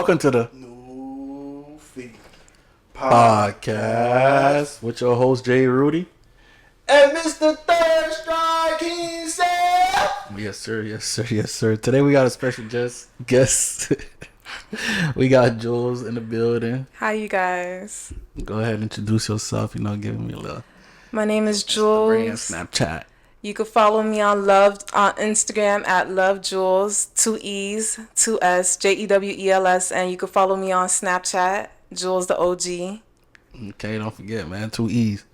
Welcome to the NoofakinPodcast with your host Jay Rudy. and Mr. Third Strike himself. Yes, sir. Yes, sir. Yes, sir. Today we got a special guest. We got Jules in the building. Hi, you guys. Go ahead and introduce yourself. Giving me a little My name is Instagram, Jules. Snapchat. You can follow me on Instagram at lovejules, 2 E's, 2 S, JEWELS, and you can follow me on Snapchat, Jules the OG. Okay, don't forget, man. 2 E's.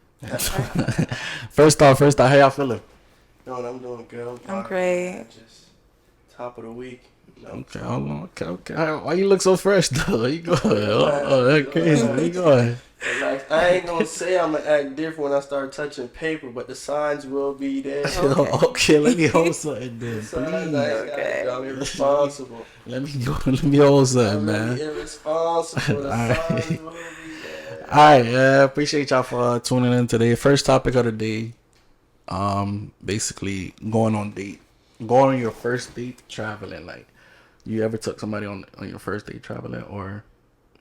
First off, how y'all feeling? No, I'm doing good. I'm great. Just top of the week. Okay, hold on. Okay. Why you look so fresh though? Where you going? Oh, that's crazy. Where you going? Like, I ain't gonna say I'm gonna act different when I start touching paper, but the signs will be there. Okay, let me hold something then. Signs, Okay. I'm irresponsible. Let me hold something, I'm man. really irresponsible. The Alright. signs will be there. Alright, appreciate y'all for tuning in today. First topic of the day, basically going on your first date traveling. Like, you ever took somebody on your first date traveling, or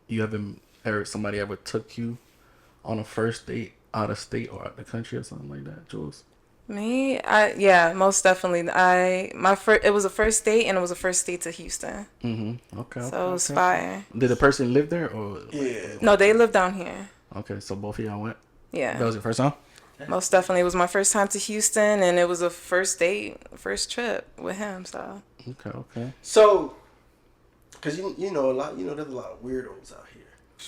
you haven't heard somebody ever took you on a first date out of state or out the country or something like that, Jules? Me? Yeah, most definitely. It was a first date, and it was a first date to Houston. Mm-hmm. Okay. So it was fire. Did the person live there or? Yeah. No, they live down here. Okay, so both of y'all went. Yeah. That was your first time. Most definitely. It was my first time to Houston, and it was a first date, first trip with him, so. Okay. So, because you know there's a lot of weirdos out here.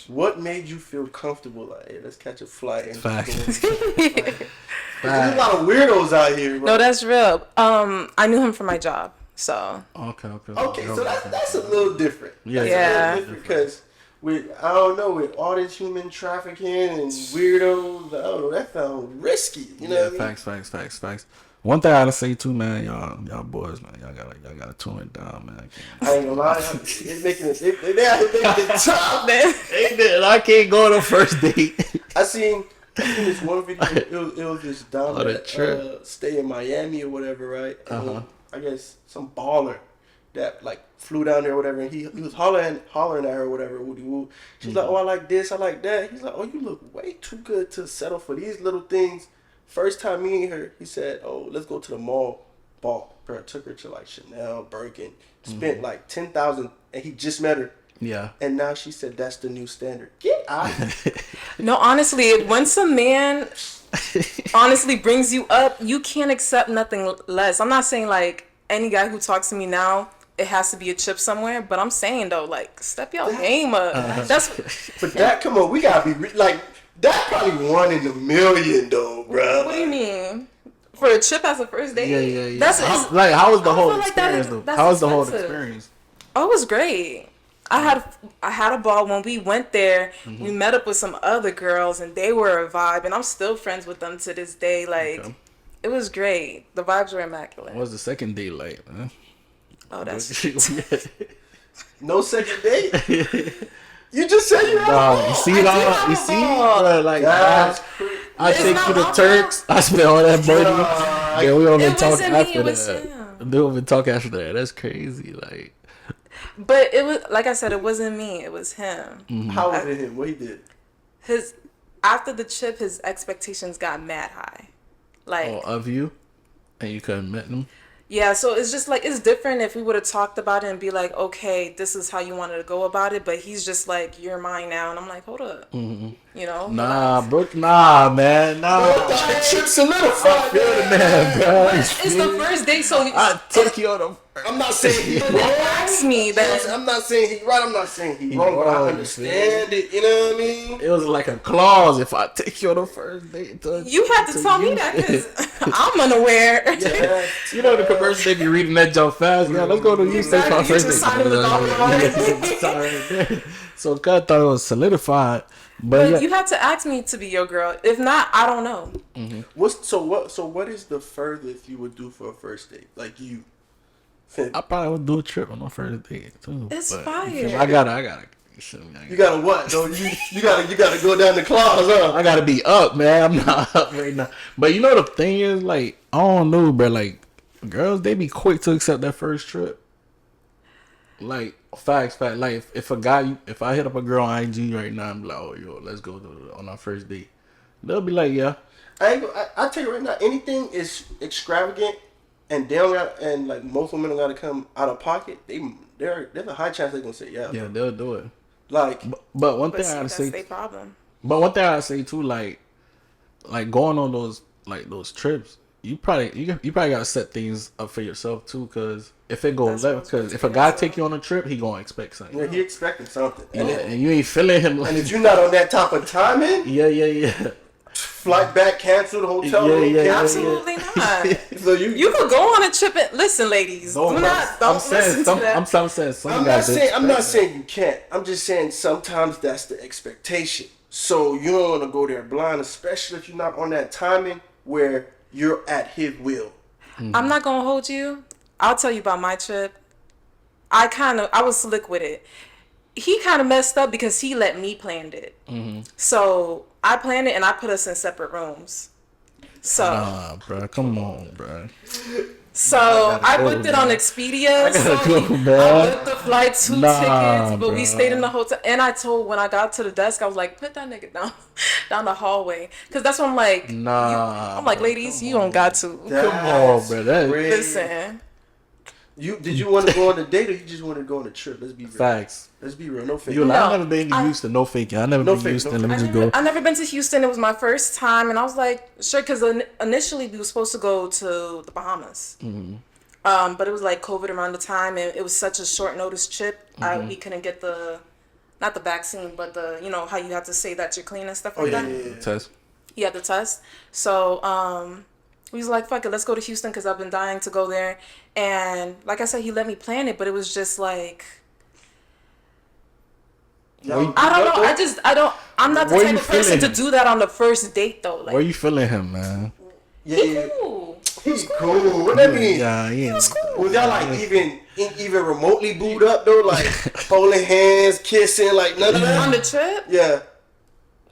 What made you feel comfortable? Like, hey, let's catch a flight. And Fact. There's a lot of weirdos out here, bro. No, that's real. I knew him from my job, so. Okay. Okay, so that's a little different. Yeah. That's a little different because with all this human trafficking and weirdos, that sounds risky. You know what I mean? Facts. One thing I gotta say too, man, y'all boys, man, y'all gotta tune it down, man. I ain't gonna lie, it's making it tough, man. I can't go on a first date. I seen this one video. It was this dumb that stay in Miami or whatever, right? And I guess some baller that like flew down there or whatever, and he was hollering at her or whatever. Woody woo. She's like, oh, I like this, I like that. He's like, oh, you look way too good to settle for these little things. First time meeting her, he said, oh, let's go to the mall. Bro, took her to like Chanel, Birkin, spent like $10,000, and he just met her. Yeah. And now she said that's the new standard. Get out. No, honestly, once a man honestly brings you up, you can't accept nothing less. I'm not saying like any guy who talks to me now, it has to be a chip somewhere, but I'm saying though, like, step your game up. But that, come on, we gotta be like, that probably 1 in a million though, bro. What do you mean? For a chip as a first date? Yeah. That's how was the whole feel like that experience is- though? that's How was the whole expensive. experience? Oh, it was great. I had a ball when we went there. We met up with some other girls, and they were a vibe, and I'm still friends with them to this day. Like, It was great. The vibes were immaculate. What was the second date like, man? Oh, that's No second date? You just said you had a ball. You see, ball. bro, like, That's I It's take not you to my Turks. I spent all that money. Yeah, we don't even It talk wasn't me, after it was that. him. We don't even talk after that. That's crazy. Like, But it was, like I said, it wasn't me. It was him. How was it him? What he did? After the chip, his expectations got mad high. Like, of you, and you couldn't meet them. yeah, so it's just like, it's different if we would have talked about it and be like, okay, this is how you wanted to go about it, but he's just like, you're mine now, and I'm like, hold up, you know? Nah, bro. Nah, man. Nah. That chip solidified. Man, bro. It's the first date, so I took you on a. I'm not saying he wrong. ask me that. I'm not saying he right. I'm not saying he wrong, but I wrong, understand it. You know what I mean? It was like a clause. If I take you on the first date, You had to tell me that because I'm unaware. Yeah. You know the commercials they be reading that jump fast. Yeah, let's go to you say for You first just date. signed the dotted line. So God thought it was solidified, but But you have to ask me to be your girl. If not, I don't know. What is the furthest you would do for a first date? Like you. I probably would do a trip on my first date too. It's but fire. I gotta. You gotta what? No, you gotta go down the claws, huh? I gotta be up, man. I'm not up right now. But you know the thing is, like, I don't know, bro. Like, girls, they be quick to accept that first trip. Like facts. Like if if I hit up a girl on IG right now, I'm like, oh yo, let's go on our first date. They'll be like, yeah. I tell you right now, anything is extravagant, and they don't got, and like most women don't got to come out of pocket. There's a high chance they're gonna say yeah. Yeah, they'll do it. Like, but one But thing I see, gotta that's say. their problem. But one thing I say too, like going on those trips, you probably gotta set things up for yourself too, because if it goes left, because if a guy take you on a trip, he gonna expect something. yeah, he expecting something, And you ain't feeling him. Like, and if you're not on that type of timing, yeah. flight back canceled, hotel room canceled. Absolutely not. So You could go on a trip and listen, ladies. No, Don't I'm saying listen to that. I'm saying some guys. I'm not saying you can't. I'm just saying sometimes that's the expectation. So you don't want to go there blind, especially if you're not on that timing where you're at his will. I'm not gonna hold you. I'll tell you about my trip. I was slick with it. He kind of messed up because he let me plan it. Mm-hmm. So I planned it and I put us in separate rooms. So bro, come on, bro. So I booked it on Expedia. I booked the flight, 2 tickets, but we stayed in the hotel. And I told when I got to the desk, I was like, put that nigga down the hallway, because that's when I'm like, I'm like, ladies, you don't got to. Come on, bro. Listen. Did you want to go on a date, or you just want to go on a trip? Let's be real. Facts. Let's be real. No fake. I've never been to Houston. No faking. I've never been to Houston. Let me just go. I never been to Houston. It was my first time, and I was like, sure, because initially we were supposed to go to the Bahamas. Mm-hmm. But it was like COVID around the time, and it was such a short notice trip. We couldn't get not the vaccine, but how you have to say that you're clean and stuff like that. Yeah. Test. You had the test. So we was like, fuck it, let's go to Houston, because I've been dying to go there. And like I said, he let me plan it, but it was just like, I don't know. I'm not the type of person to do that on the first date, though. Like, where you feeling him, man? Yeah. He's cool. What that mean? Yeah, he is. Cool. Was y'all like even remotely booed up though? Like holding hands, kissing, like none of that? On the trip? Yeah.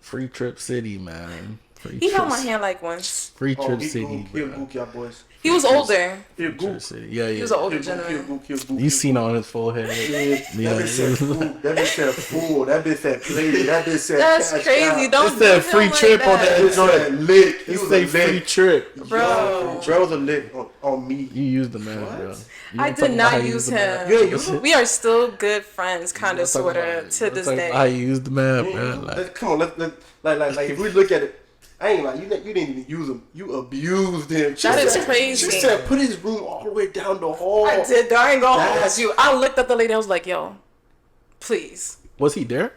Free Trip City, man. He held my hand like once. Free Trip City. He'll gook y'all boys. He was older. He'll gook. Yeah. He was an older gentleman. You seen on his forehead. That bitch said fool. That bitch said fool. That bitch said play. That bitch said that's crazy. Don't it said free trip on that joint. Lick. It say free trip. Bro was a lick on me. You used the man, bro. I did not use him. You ain't use him? We are still good friends, kind of, sort of, to this day. I used the man, bro. Come on, like if we look at it, I ain't like you didn't even use him. You abused him. That is crazy. She said put his room all the way down the hall. I did. I ain't gonna hold you. I looked at the lady. I was like, yo, please. Was he there?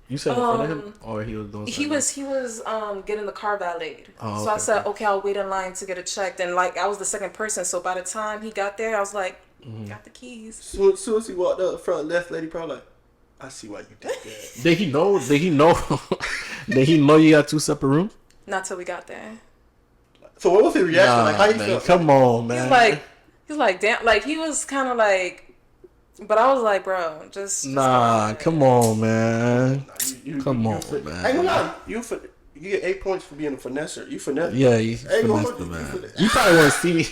You said in front of him, or he was doing something? He was getting the car valeted. Oh, so I said, okay, I'll wait in line to get it checked. And like I was the second person, so by the time he got there, I was like, got the keys. Soon as he walked up front left, lady probably like, I see why you did that. Did he know? Did he know you got 2 separate rooms? Not till we got there. So what was his reaction? Like how he felt? Come on, man. He's like, damn. Like he was kind of like, but I was like, bro, just come on, man. Come on, man. I ain't gonna lie, you get 8 points for being a finesser. You finesse. Yeah, you finessed the man. You probably wouldn't see me.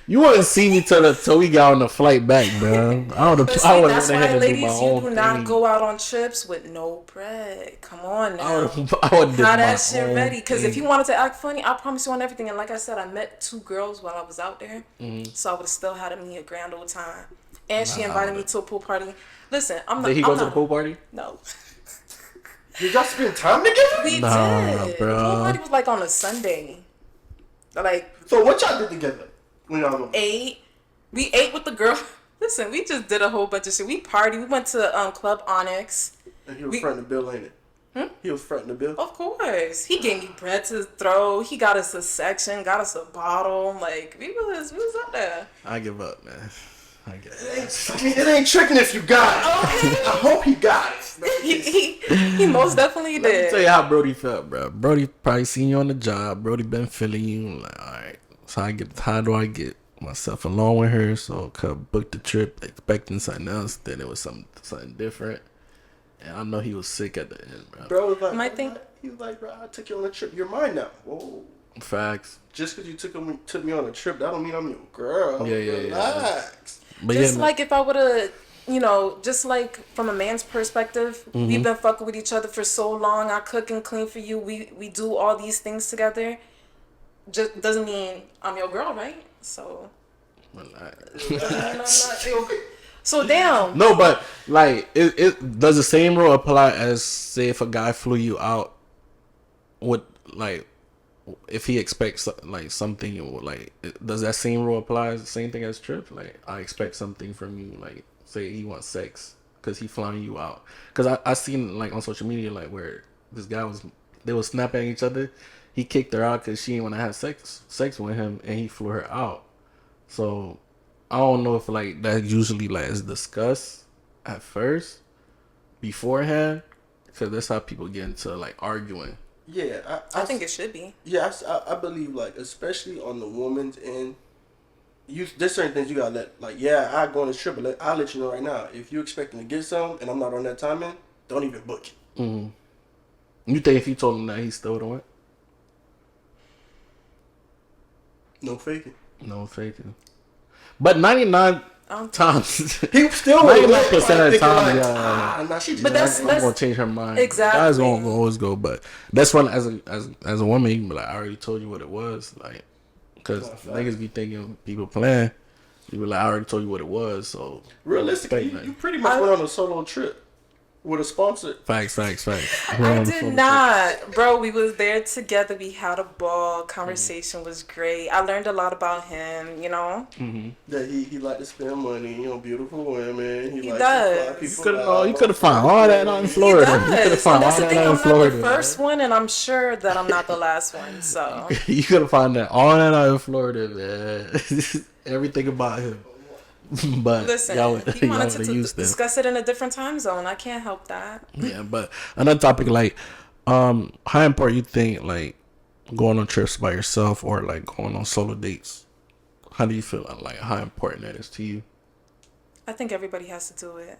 You wouldn't see me till we got on the flight back, bro. I would have went ahead and do my own thing. You do not go out on trips with no bread. Come on now. I would have that shit ready. Because if you wanted to act funny, I promise you on everything. And like I said, I met 2 girls while I was out there. So I would have still had me a grand old time. And she invited me to a pool party. Listen, I'm not. Did he go to the pool party? No. Did y'all spend time together? We did. Bro. The pool party was like on a Sunday. Like. So what y'all did together? We ate with the girl. Listen, we just did a whole bunch of shit. We partied. We went to Club Onyx. And he was fronting the bill, ain't it? He was fronting the bill. Of course. He gave me bread to throw. He got us a section, got us a bottle. Like we was up there. I give up, man. I guess. It ain't tricking if you got it. Okay. I hope he got it. He most definitely did. Let me tell you how Brody felt, bro. Brody probably seen you on the job. Brody been feeling you. Like, all right. So how do I get myself along with her? So I booked the trip expecting something else. Then it was something different. And I know he was sick at the end, bro. Bro was like, he was like, bro, I took you on a trip. You're mine now. Whoa. Facts. Just because you took me on a trip, that don't mean I'm your girl. Yeah. Relax. But Just like if I would have, just like from a man's perspective, we've been fucking with each other for so long. I cook and clean for you. We do all these things together. Just doesn't mean I'm your girl, right? So. So damn. No, but like it does the same rule apply as say if a guy flew you out with like if he expects like something like does that same rule apply the same thing as trips? Like I expect something from you, like say he wants sex because he flying you out. Because I seen like on social media like where this guy they was snapping at each other. He kicked her out because she didn't want to have sex with him, and he flew her out. So I don't know if like that usually like is discussed at first beforehand, because that's how people get into like arguing. Yeah, I think it should be. Yeah, I believe like especially on the woman's end, there's certain things you gotta let like I go on a trip, but I'll let you know right now. If you're expecting to get some and I'm not on that timing, don't even book it. Mm-hmm. You think if he told him that he still would have went? No faking. No faking. But 99 times he still 99% of the time, but that's gonna change her mind. Exactly. Guys gonna always go, but that's when as a woman, you can be like, I already told you what it was, like, because niggas be thinking people playing. You be like, I already told you what it was, so realistically, you pretty much went on a solo trip with a sponsor. Facts. I did not, bro. We was there together. We had a ball. Conversation was great. I learned a lot about him. Mm-hmm. That he liked to spend money on beautiful women. He does. You could have found all that out in Florida. You could have found all that out in Florida. I'm not the first one, and I'm sure that I'm not the last one. So you could have found that all that out in Florida, man. Everything about him. But listen, he wanted to discuss it in a different time zone. I can't help that. Yeah, but another topic, like, how important you think like going on trips by yourself or like going on solo dates? How do you feel like how important that is to you? I think everybody has to do it.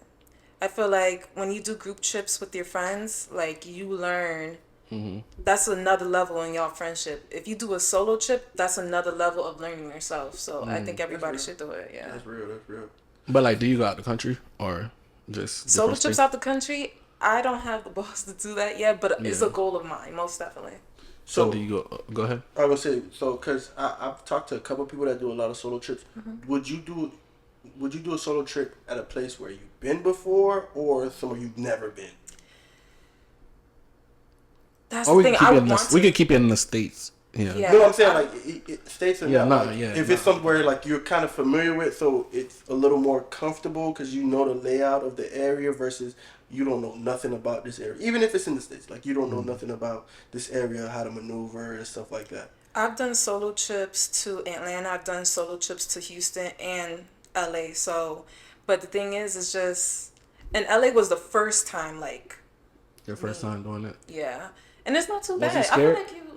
I feel like when you do group trips with your friends, like you learn. Mm-hmm. That's another level in y'all friendship. If you do a solo trip, that's another level of learning yourself. So I think everybody should do it. Yeah, that's real. But like, do you go out the country or just solo trips out the country? I don't have the balls to do that yet, but it's a goal of mine, most definitely. So do you go ahead? I was gonna say because I've talked to a couple of people that do a lot of solo trips. Mm-hmm. Would you do a solo trip at a place where you've been before or somewhere you've never been? That's the thing. We could keep it in the States. Yeah. You know what I'm saying? Like States and if it's somewhere like you're kind of familiar with, so it's a little more comfortable because you know the layout of the area versus you don't know nothing about this area. Even if it's in the States, like you don't know nothing about this area, how to maneuver and stuff like that. I've done solo trips to Atlanta. I've done solo trips to Houston and LA. So, but the thing is just, and LA was the first time, like. Your first time doing it? Yeah. And it's not too bad. You scared? I feel like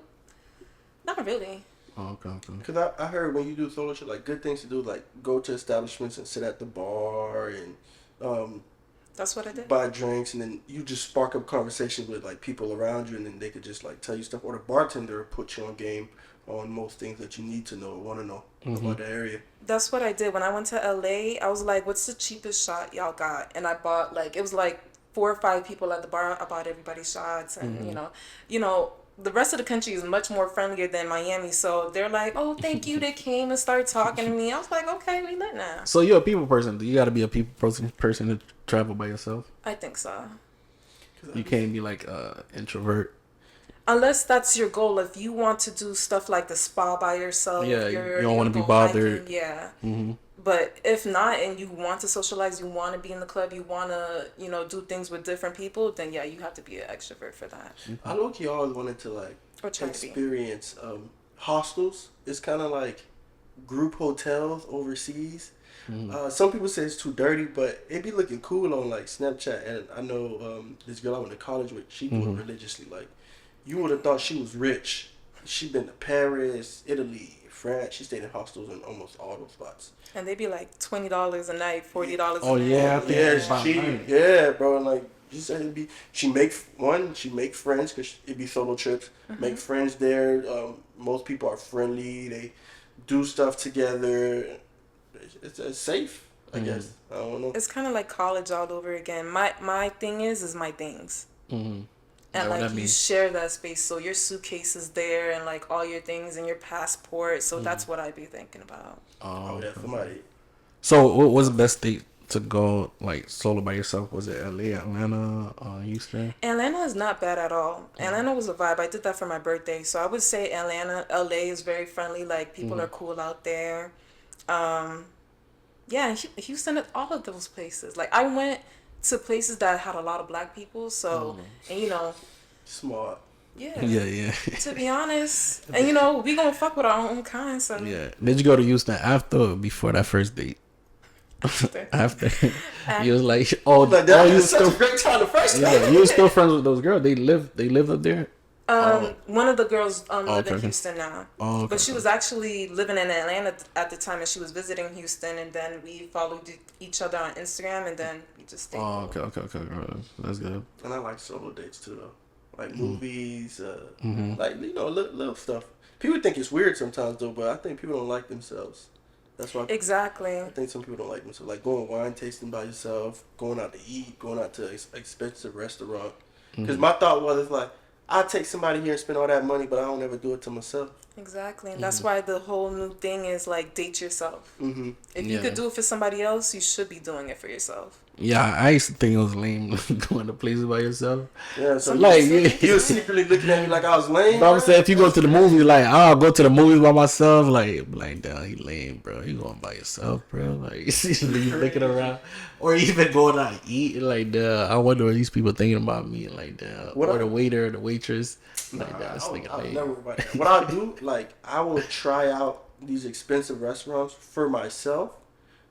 not really. Oh, okay. Because I heard when you do solo trip, like good things to do, like go to establishments and sit at the bar and that's what I did. Buy drinks and then you just spark up conversation with like people around you and then they could just like tell you stuff, or the bartender put you on game on most things that you need to know or want to know about the area. That's what I did when I went to LA. I was like, what's the cheapest shot y'all got? And I bought it was like 4 or 5 people at the bar. I bought everybody shots, and you know, the rest of the country is much more friendlier than Miami. So they're like, "Oh, thank you." They came and started talking to me. I was like, "Okay, we lit now." So you're a people person. You got to be a people person to travel by yourself. I think so. You can't be like introvert. Unless that's your goal. If you want to do stuff like the spa by yourself, you don't want to be bothered. Hiking, yeah. Mm-hmm. But if not, and you want to socialize, you want to be in the club, you want to, do things with different people, then yeah, you have to be an extrovert for that. I low-key always wanted to experience hostels. It's kind of like group hotels overseas. Mm-hmm. Some people say it's too dirty, but it be looking cool on like Snapchat. And I know this girl I went to college with, she do it religiously. Like, you would have thought she was rich. She'd been to Paris, Italy, France. She stayed in hostels in almost all those spots. And they be like $20 a night, $40 a night. Oh yeah, it's cheap. Yeah, bro. And like She said she make friends because it'd be solo trips. Make friends there. Most people are friendly. They do stuff together. It's safe, I guess. I don't know. It's kind of like college all over again. My thing is my things. And like you share that space, so your suitcase is there, and like all your things and your passport. So that's what I'd be thinking about. Oh yeah, somebody. So what was the best date to go like solo by yourself? Was it LA, Atlanta, Houston? Atlanta is not bad at all. Atlanta was a vibe. I did that for my birthday, so I would say LA is very friendly. Like people are cool out there. Yeah, Houston, all of those places. Like I went to places that had a lot of black people, so and you know, Smart. yeah, Yeah. to be honest, and you know, we gonna fuck with our own kind. So Yeah. Did you go to Houston after or before that first date? After. You was like, you was such still, a great time the first time. yeah, you were still friends with those girls. They live up there. one of the girls live in okay. Houston now, Okay. but she was actually living in Atlanta at the time, and she was visiting Houston, and then we followed each other on Instagram, and then we just stayed. Oh, okay. That's good. And I like solo dates too, though. Like movies, like you know, little stuff. People think it's weird sometimes, though, but I think people don't like themselves. That's why. Exactly. I think some people don't like themselves. Like going wine tasting by yourself, going out to eat, going out to expensive restaurant. Because my thought was, it's like, I'll take somebody here and spend all that money, but I don't ever do it to myself. Exactly. And that's why the whole new thing is like date yourself. If you could do it for somebody else, you should be doing it for yourself. Yeah, I used to think it was lame going to places by yourself. Yeah, so like you were secretly looking at me like I was lame. But I'm saying if you go to the movies, like I'll go to the movies by myself, like damn, he lame, bro. You going by yourself, bro? Like you looking around, or even going out to eat, like I wonder what these people thinking about me, like or the waiter, or the waitress, like that's thinking I'll lame. never about that. What I do, like I will try out these expensive restaurants for myself.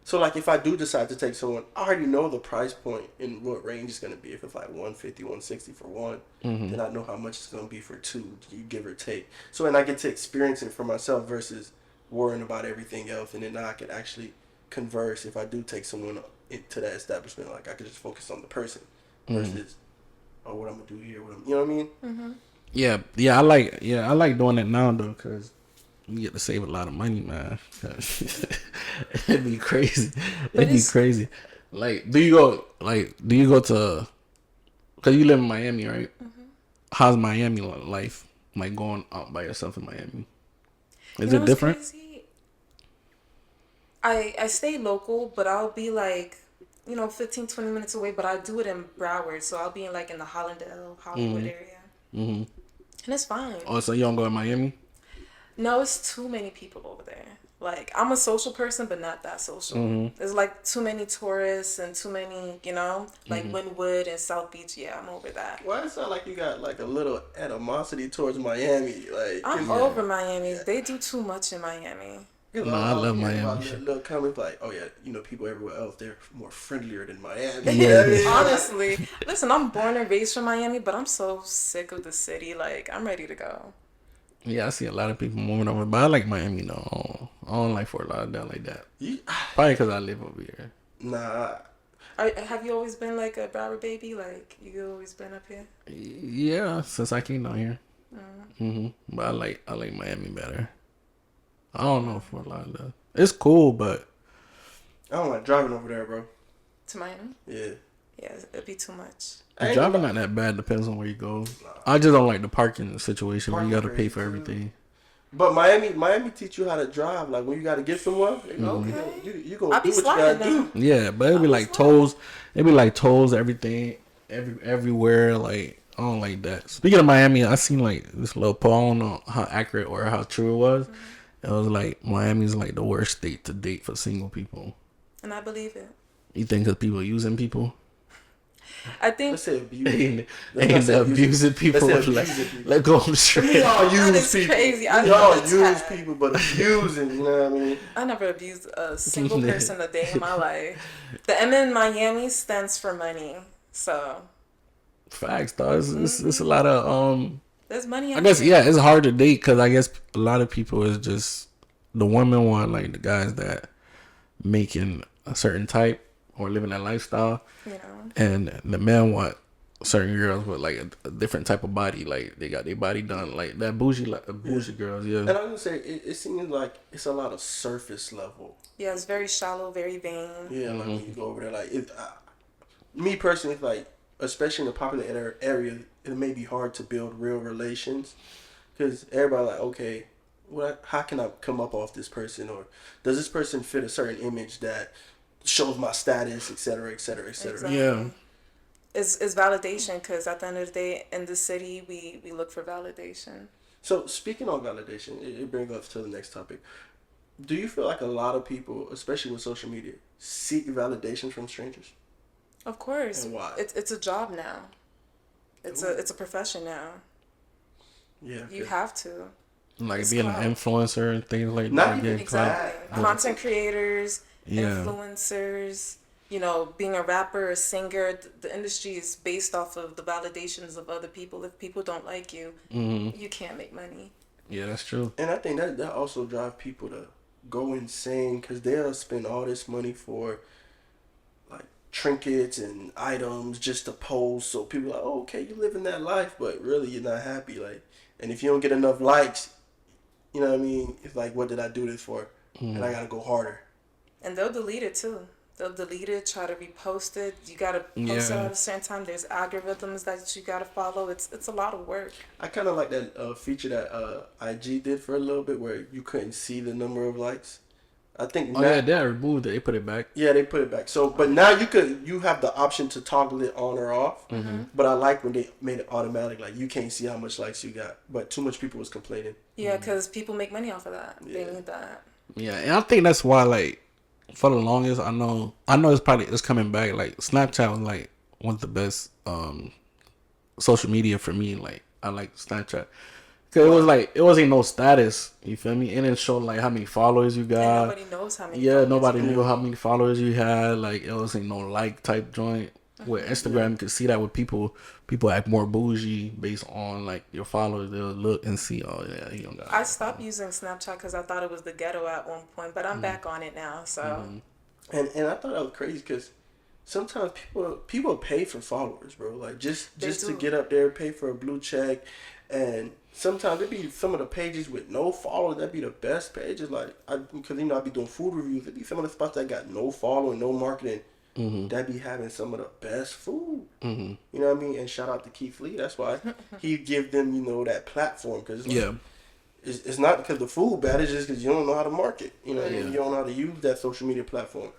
So, like, if I do decide to take someone, I already know the price point and what range it's going to be. If it's like 150, 160 for one, then I know how much it's going to be for two, give or take. So, and I get to experience it for myself versus worrying about everything else. And then now I can actually converse if I do take someone into that establishment. Like, I could just focus on the person versus, what I'm going to do here. You know what I mean? Yeah, I like doing that now, though, because you get to save a lot of money, man. It'd be crazy. It'd be crazy. Like, do you go to? Cause you live in Miami, right? How's Miami life? Like going out by yourself in Miami? Is it different? Crazy? I stay local, but I'll be like, 15, 20 minutes away. But I do it in Broward, so I'll be in like in the Hollywood area, and it's fine. Oh, so you don't go to Miami? No, it's too many people over there. Like, I'm a social person, but not that social. There's like too many tourists and too many, like Wynwood and South Beach. Yeah, I'm over that. Why it sound like you got like a little animosity towards Miami? Like I'm over Miami. They do too much in Miami. I love Miami. Little comments like, oh yeah, people everywhere else, they're more friendlier than Miami. Honestly, listen, I'm born and raised from Miami, but I'm so sick of the city. Like, I'm ready to go. Yeah, I see a lot of people moving over, but I like Miami though. I don't like Fort Lauderdale like that. Probably because I live over here. Nah. Have you always been like a Broward baby? Like, you always been up here? Yeah, since I came down here. But I like Miami better. I don't know Fort Lauderdale. It's cool, but I don't like driving over there, bro. To Miami? Yeah. Yeah, it'd be too much. Driving not that bad. Depends on where you go. I just don't like the parking situation where you got to pay for everything. But Miami teach you how to drive. Like when you got to get somewhere, you go do what you gotta do. Yeah, but it'd be like tolls. It'd be like tolls, everything, everywhere. Like I don't like that. Speaking of Miami, I seen like this little poll. I don't know how accurate or how true it was. It was like Miami's like the worst state to date for single people. And I believe it. You think because people using people? I think. Let's say abusing. Ain't abusing people. Let go straight. We all use people. Crazy. We all use people, but abusing, you know what I mean? I never abused a single person a day in my life. The M in Miami stands for money. So. Facts, though. It's a lot of There's money. I guess it's hard to date because I guess a lot of people is just the women want like the guys that making a certain type or living that lifestyle, and the men want certain girls with like a different type of body, like they got their body done, like that bougie, like bougie girls, yeah. And I'm gonna say it seems like it's a lot of surface level. Yeah, it's very shallow, very vain. Yeah, like when you go over there, like me personally, like especially in the popular area, it may be hard to build real relations because everybody like, okay, how can I come up off this person, or does this person fit a certain image that shows my status, et cetera, et cetera, et cetera. Exactly. Yeah. It's validation, because at the end of the day, in the city, we look for validation. So speaking on validation, it brings us to the next topic. Do you feel like a lot of people, especially with social media, seek validation from strangers? Of course. And why? It's a job now. It's a profession now. Yeah. You have to. Like It's being clout. an influencer and things like Not that. even Getting clout. Exactly. Content creators, Yeah. influencers, being a rapper, a singer. The industry is based off of the validations of other people. If people don't like you, you can't make money. Yeah, that's true. And I think that also drive people to go insane because they'll spend all this money for like trinkets and items just to pose. So people are like, oh, okay, you living that life, but really you're not happy. Like, and if you don't get enough likes, you know what I mean? It's like, what did I do this for? And I gotta go harder. And they'll delete it too. They'll delete it, try to repost it. You gotta post it at a certain time. There's algorithms that you gotta follow. It's a lot of work. I kind of like that feature that IG did for a little bit where you couldn't see the number of likes. I think Oh yeah, they removed it. They put it back. Yeah, they put it back. So, but now you have the option to toggle it on or off. But I like when they made it automatic. Like you can't see how much likes you got, but too much people was complaining. Yeah, because people make money off of that. They need that. Yeah, and I think that's why, like, for the longest, I know it's coming back. Like Snapchat was like one of the best social media for me. Like I like Snapchat. Cause it was like it wasn't no status, you feel me? And it showed like how many followers you got. And nobody knows how many. Yeah, followers nobody you knew have. how many followers you had. Like it wasn't no like type joint. With Instagram, you could see that with people act more bougie based on like your followers. They'll look and see, oh yeah, he don't got. I stopped using Snapchat because I thought it was the ghetto at one point, but I'm back on it now. So. And I thought that was crazy because sometimes people pay for followers, bro. Like just to get up there, pay for a blue check, and sometimes it be some of the pages with no followers. That be the best pages. Like because I be doing food reviews. It be some of the spots that got no following, no marketing. That be having some of the best food. You know what I mean? And shout out to Keith Lee. That's why he give them that platform because it's not because the food bad. It's just because you don't know how to market. You know, you don't know how to use that social media platform.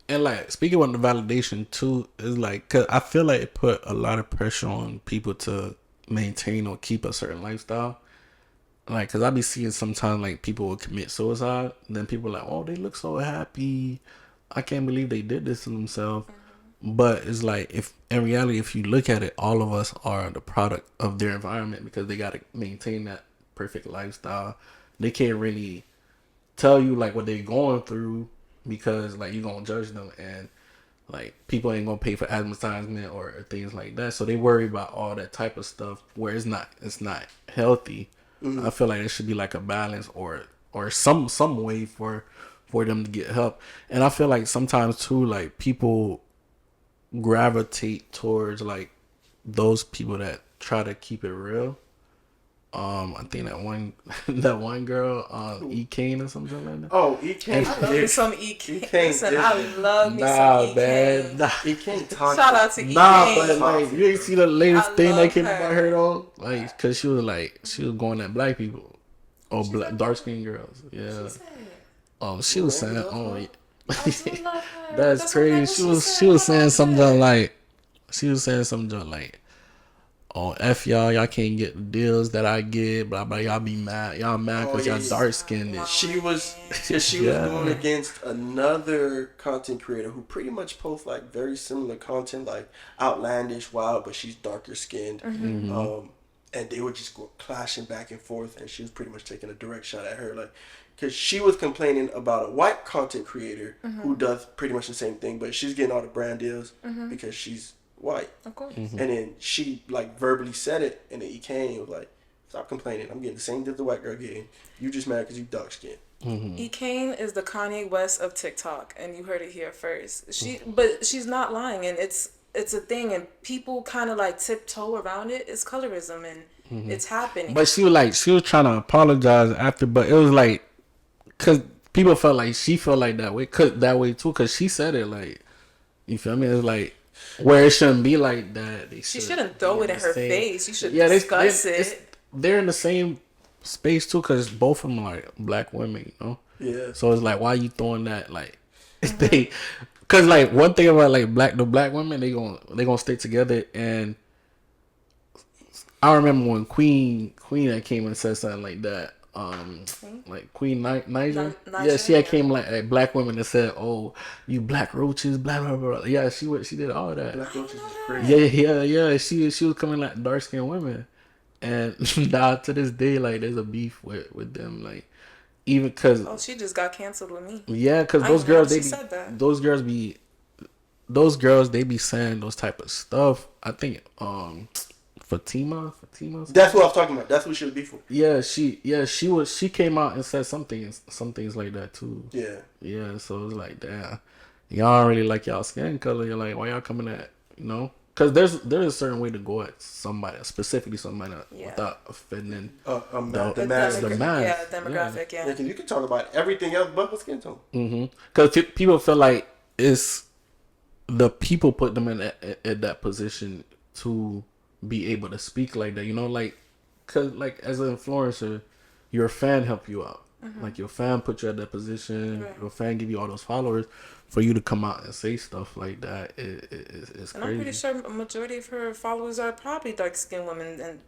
And like speaking of the validation too, is like cause I feel like it put a lot of pressure on people to maintain or keep a certain lifestyle. Like, cause I be seeing sometimes like people will commit suicide, and then people are like, oh, they look so happy. I can't believe they did this to themselves. But it's like, if in reality, if you look at it, all of us are the product of their environment because they got to maintain that perfect lifestyle. They can't really tell you like what they're going through because like you're going to judge them, and like people ain't going to pay for advertisement or things like that. So they worry about all that type of stuff where it's not healthy. I feel like there should be like a balance or some way for them to get help. And I feel like sometimes too, like people gravitate towards like those people that try to keep it real. I think that one girl, Aking or something like that. Oh, Aking. I love me some Aking. Listen, I Aking. love me some Aking. Aking talk. Shout out to Aking. But like you ain't see the latest I thing that love came her. about her though, like because she was going at black people or dark skinned girls. Yeah. She was saying, I do love her. that's crazy. She was saying something like, oh, F y'all can't get the deals that I get, blah blah. Y'all be mad. Y'all mad because y'all dark skinned. She was going against another content creator who pretty much posts like very similar content, like outlandish, wild, but she's darker skinned. And they were just clashing back and forth, and she was pretty much taking a direct shot at her, like, because she was complaining about a white content creator who does pretty much the same thing, but she's getting all the brand deals because she's white. Of course. And then she like verbally said it, and then Aking was like, "Stop complaining. I'm getting the same deal the white girl getting. You just mad because you dark skinned." Aking is the Kanye West of TikTok, and you heard it here first. But she's not lying, and it's it's a thing, and people kind of like tiptoe around it. It's colorism, and it's happening. But she was trying to apologize after, but it was like, cause people felt like she felt like that way too, cause she said it like, you feel me? It's like where it shouldn't be like that. She shouldn't throw it in her face. You should discuss it. They're in the same space too, cause both of them are like black women, you know. Yeah. So it's like, why you throwing that like they? Cause like one thing about like the black women, they gonna stick together. And I remember when Queen that came and said something like that. Like Queen Niger. Yeah, she had came like black women and said, "Oh, you black roaches, blah blah blah." Yeah, she did all that. Black roaches is crazy. Yeah. She was coming like dark skinned women, and now to this day, like there's a beef with them, like. Even cause she just got canceled with me. Yeah, cause those girls they be saying those type of stuff. I think Fatima. That's what I was talking about. That's what she was beef for. Yeah, she came out and said some things like that too. Yeah. Yeah, so it's like, damn, y'all don't really like y'all skin color. You're like, why y'all coming at, you know? Because there's a certain way to go at somebody, specifically somebody without offending the mass. Yeah, demographic. Yeah. You can talk about everything else but the skin tone. Because people feel like it's the people put them in that position to be able to speak like that. You know, like, cause like as an influencer, your fan help you out. Like your fan put you at that position. Right. Your fan give you all those followers. For you to come out and say stuff like that, it's and crazy. I'm pretty sure a majority of her followers are probably dark-skinned women, and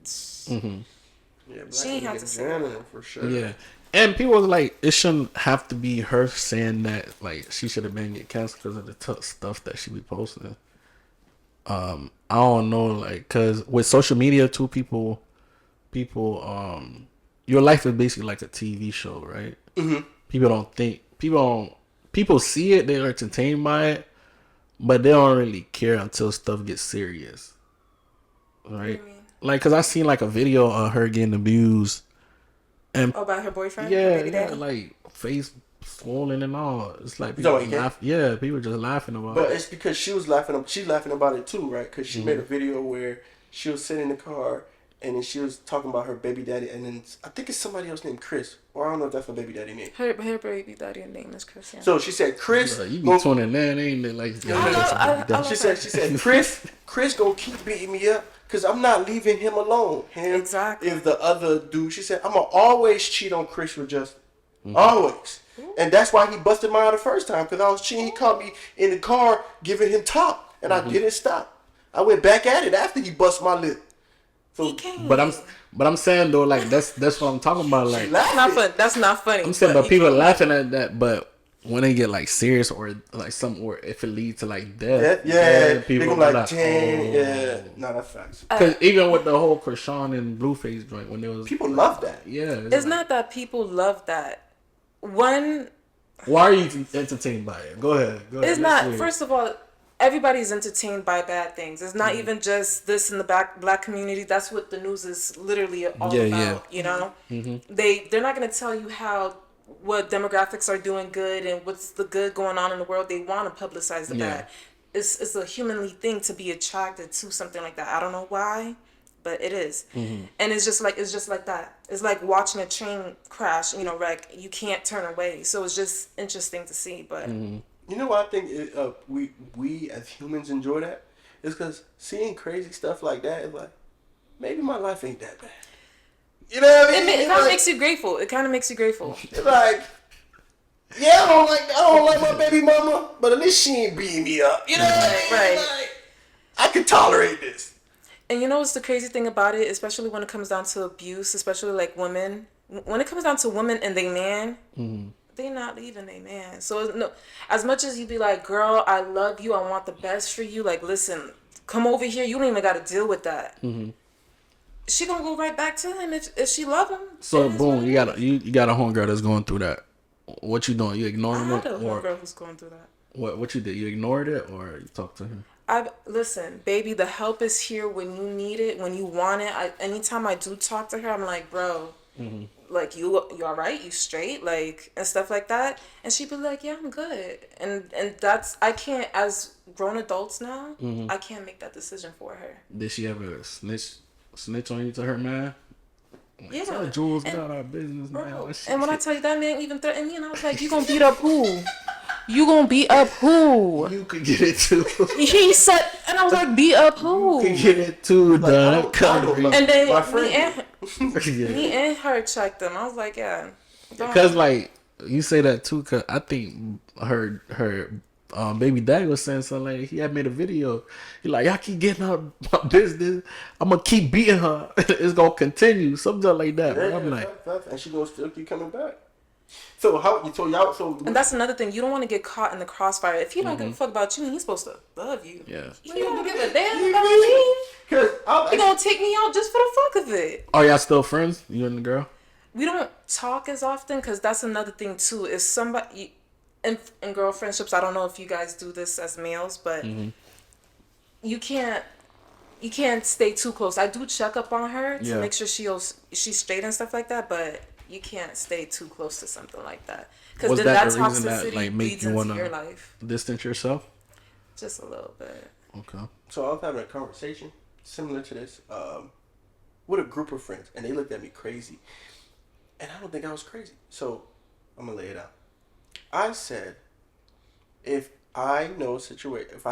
yeah, she ain't have to say that for sure. Yeah, and people was like, it shouldn't have to be her saying that. Like, she should have been get canceled because of the stuff that she be posting. I don't know, like, cause with social media too, people, your life is basically like a TV show, right? People see it, they're entertained by it, but they don't really care until stuff gets serious, right? Like, cause I seen like a video of her getting abused, and by her boyfriend, her baby daddy? Like face swollen and all. It's like people people just laughing about it. But it's because she's laughing about it too, right? Because she made a video where she was sitting in the car. And then she was talking about her baby daddy, and then I think it's somebody else named Chris, or I don't know if that's her baby daddy name. Her baby daddy name is Chris. Yeah. So she said, "Chris, you be 29, ain't it?" Like, she said, Chris gonna keep beating me up because I'm not leaving him alone. Exactly. If the other dude, she said, I'm gonna always cheat on Chris with Justin, always, and that's why he busted mine the first time because I was cheating. He caught me in the car giving him top, and I didn't stop. I went back at it after he bust my lip. So, but I'm saying though, like that's what I'm talking about. Like, that's not fun. That's not funny. I'm saying, but people laughing at that. But when they get like serious or like something, or if it leads to like death, people like, no, that's facts. Because even with the whole Krishan and Blueface joint, when there was people love that. Yeah, it's not that people love that. Why are you entertained by it? Go ahead. It's not. First of all, everybody's entertained by bad things. It's not even just this in the black community. That's what the news is literally all about. Yeah. You know, they're not going to tell you what demographics are doing good and what's the good going on in the world. They want to publicize the bad. It's a humanly thing to be attracted to something like that. I don't know why, but it is. And it's just like that. It's like watching a train crash, wreck. You can't turn away. So it's just interesting to see, but. You know what I think we as humans enjoy that? It's because seeing crazy stuff like that is like, maybe my life ain't that bad. You know what I mean? It kind of makes you grateful. It kind of makes you grateful. It's like, yeah, I don't like my baby mama, but at least she ain't beating me up. You know what I mean? Right. Like, I can tolerate this. And you know what's the crazy thing about it, especially when it comes down to abuse, especially like women. When it comes down to women and they man, they not leaving they man. So no, as much as you be like, girl, I love you, I want the best for you. Like, listen, come over here. You don't even got to deal with that. She gonna go right back to him if she love him. So boom, you got a homegirl that's going through that. What you doing? You ignoring it? I had a homegirl who's going through that. What you did? You ignored it or you talked to her? Listen, baby, the help is here when you need it, when you want it. Anytime I do talk to her, I'm like, bro, Like, you all right? You straight? Like, and stuff like that. And she'd be like, yeah, I'm good. And that's, I can't, as grown adults now, I can't make that decision for her. Did she ever snitch on you to her man? Like, Yeah. tell Jules, get And, out of our business, man. bro, What she and when I get? tell you that man even threatened me, and I was like, you gonna beat up who? You gonna beat up who? You could get it too. He said, and I was like, beat up who? You could get it too, Like, I dog. don't know. And then My friend. me and her checked him. I was like, yeah. Because like you say that too, cause I think her baby daddy was saying something like he had made a video. He like, y'all keep getting out my business. I'm gonna keep beating her. It's gonna continue. Something like that. Yeah, Bro. I'm like, and she gonna still keep coming back. So And that's another thing. You don't want to get caught in the crossfire. If he don't give a fuck about you, he's supposed to love you. yeah. He don't give a damn about me. Cause He gonna take me out just for the fuck of it. Are y'all still friends? You and the girl? We don't talk as often because that's another thing too. If somebody in girl friendships, I don't know if you guys do this as males, but you can't stay too close. I do check up on her to make sure she's straight and stuff like that, but you can't stay too close to something like that because then that the reason toxicity that like make bleeds you into wanna your life. distance yourself? Just a little bit. Okay. So I was having a conversation similar to this with a group of friends, and they looked at me crazy, and I don't think I was crazy. So I'm gonna lay it out. I said, if I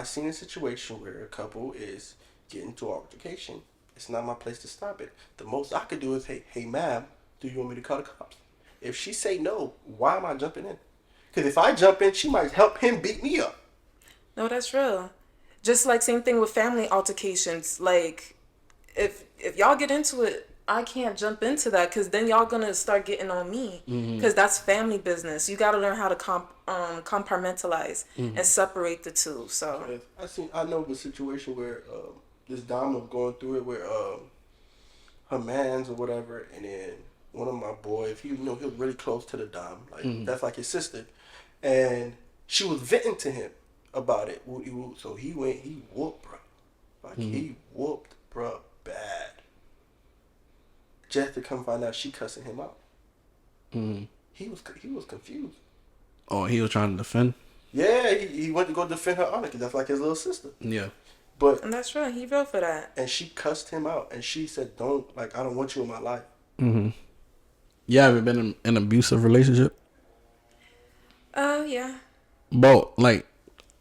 seen a situation where a couple is getting to altercation, it's not my place to stop it. The most I could do is, hey, ma'am, do you want me to call the cops? If she say no, why am I jumping in? Because if I jump in, she might help him beat me up. No, that's real. Just like same thing with family altercations. Like, if y'all get into it, I can't jump into that because then y'all gonna start getting on me because that's family business. You gotta learn how to compartmentalize and separate the two. So I know of a situation where this dom was going through it where her man's or whatever, and then one of my boys, he was really close to the dom, like that's like his sister, and she was venting to him about it. So he whooped, bro. Like he whooped, bro, bad. Just to come find out she cussing him out. He was confused. Oh, he was trying to defend? Yeah, he went to go defend her honor because that's like his little sister. Yeah. And that's real. He real for that. And she cussed him out, and she said, I don't want you in my life. You ever been in an abusive relationship? Yeah. But like,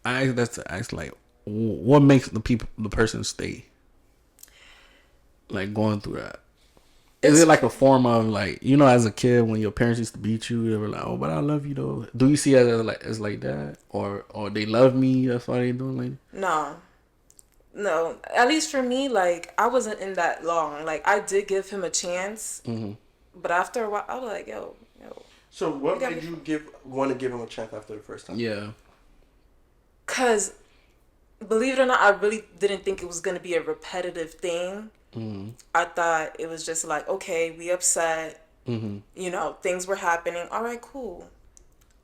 I ask like, what makes the person stay? Like going through that. Is it like a form of like, as a kid when your parents used to beat you, they were like, oh, but I love you though. Do you see it as like that, or they love me? That's why they doing like. No. At least for me, like I wasn't in that long. Like I did give him a chance, but after a while, I was like, yo. So what made you want to give him a chance after the first time? Yeah. Cause, believe it or not, I really didn't think it was gonna be a repetitive thing. I thought it was just like, okay, we upset. Things were happening. All right, cool.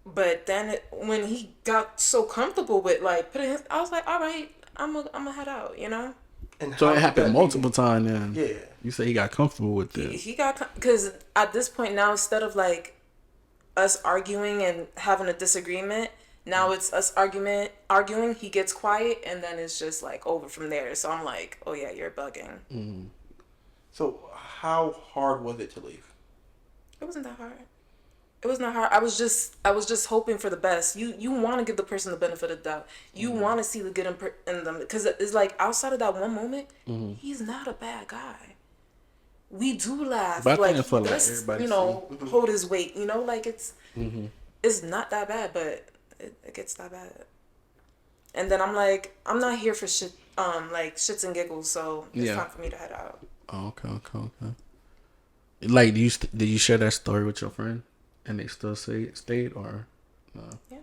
But then when he got so comfortable with like I was like, all right, I'm gonna head out. And so it happened multiple times. Then yeah, you say he got comfortable with it. He got, because at this point now, instead of like us arguing and having a disagreement, now it's us arguing, he gets quiet, and then it's just like over from there. So I'm like, oh yeah, you're bugging. So how hard was it to leave? It wasn't that hard. It was not hard. I was just hoping for the best. You want to give the person the benefit of the doubt. You want to see the good in them, because it's like outside of that one moment, he's not a bad guy. We do laugh, but like I feel like let's everybody hold his weight. Like it's not that bad, but it gets that bad. And then I'm like, I'm not here for shit, like shits and giggles. So it's time for me to head out. Oh, okay. Like, did you share that story with your friend, and they still stayed, or no? Yeah,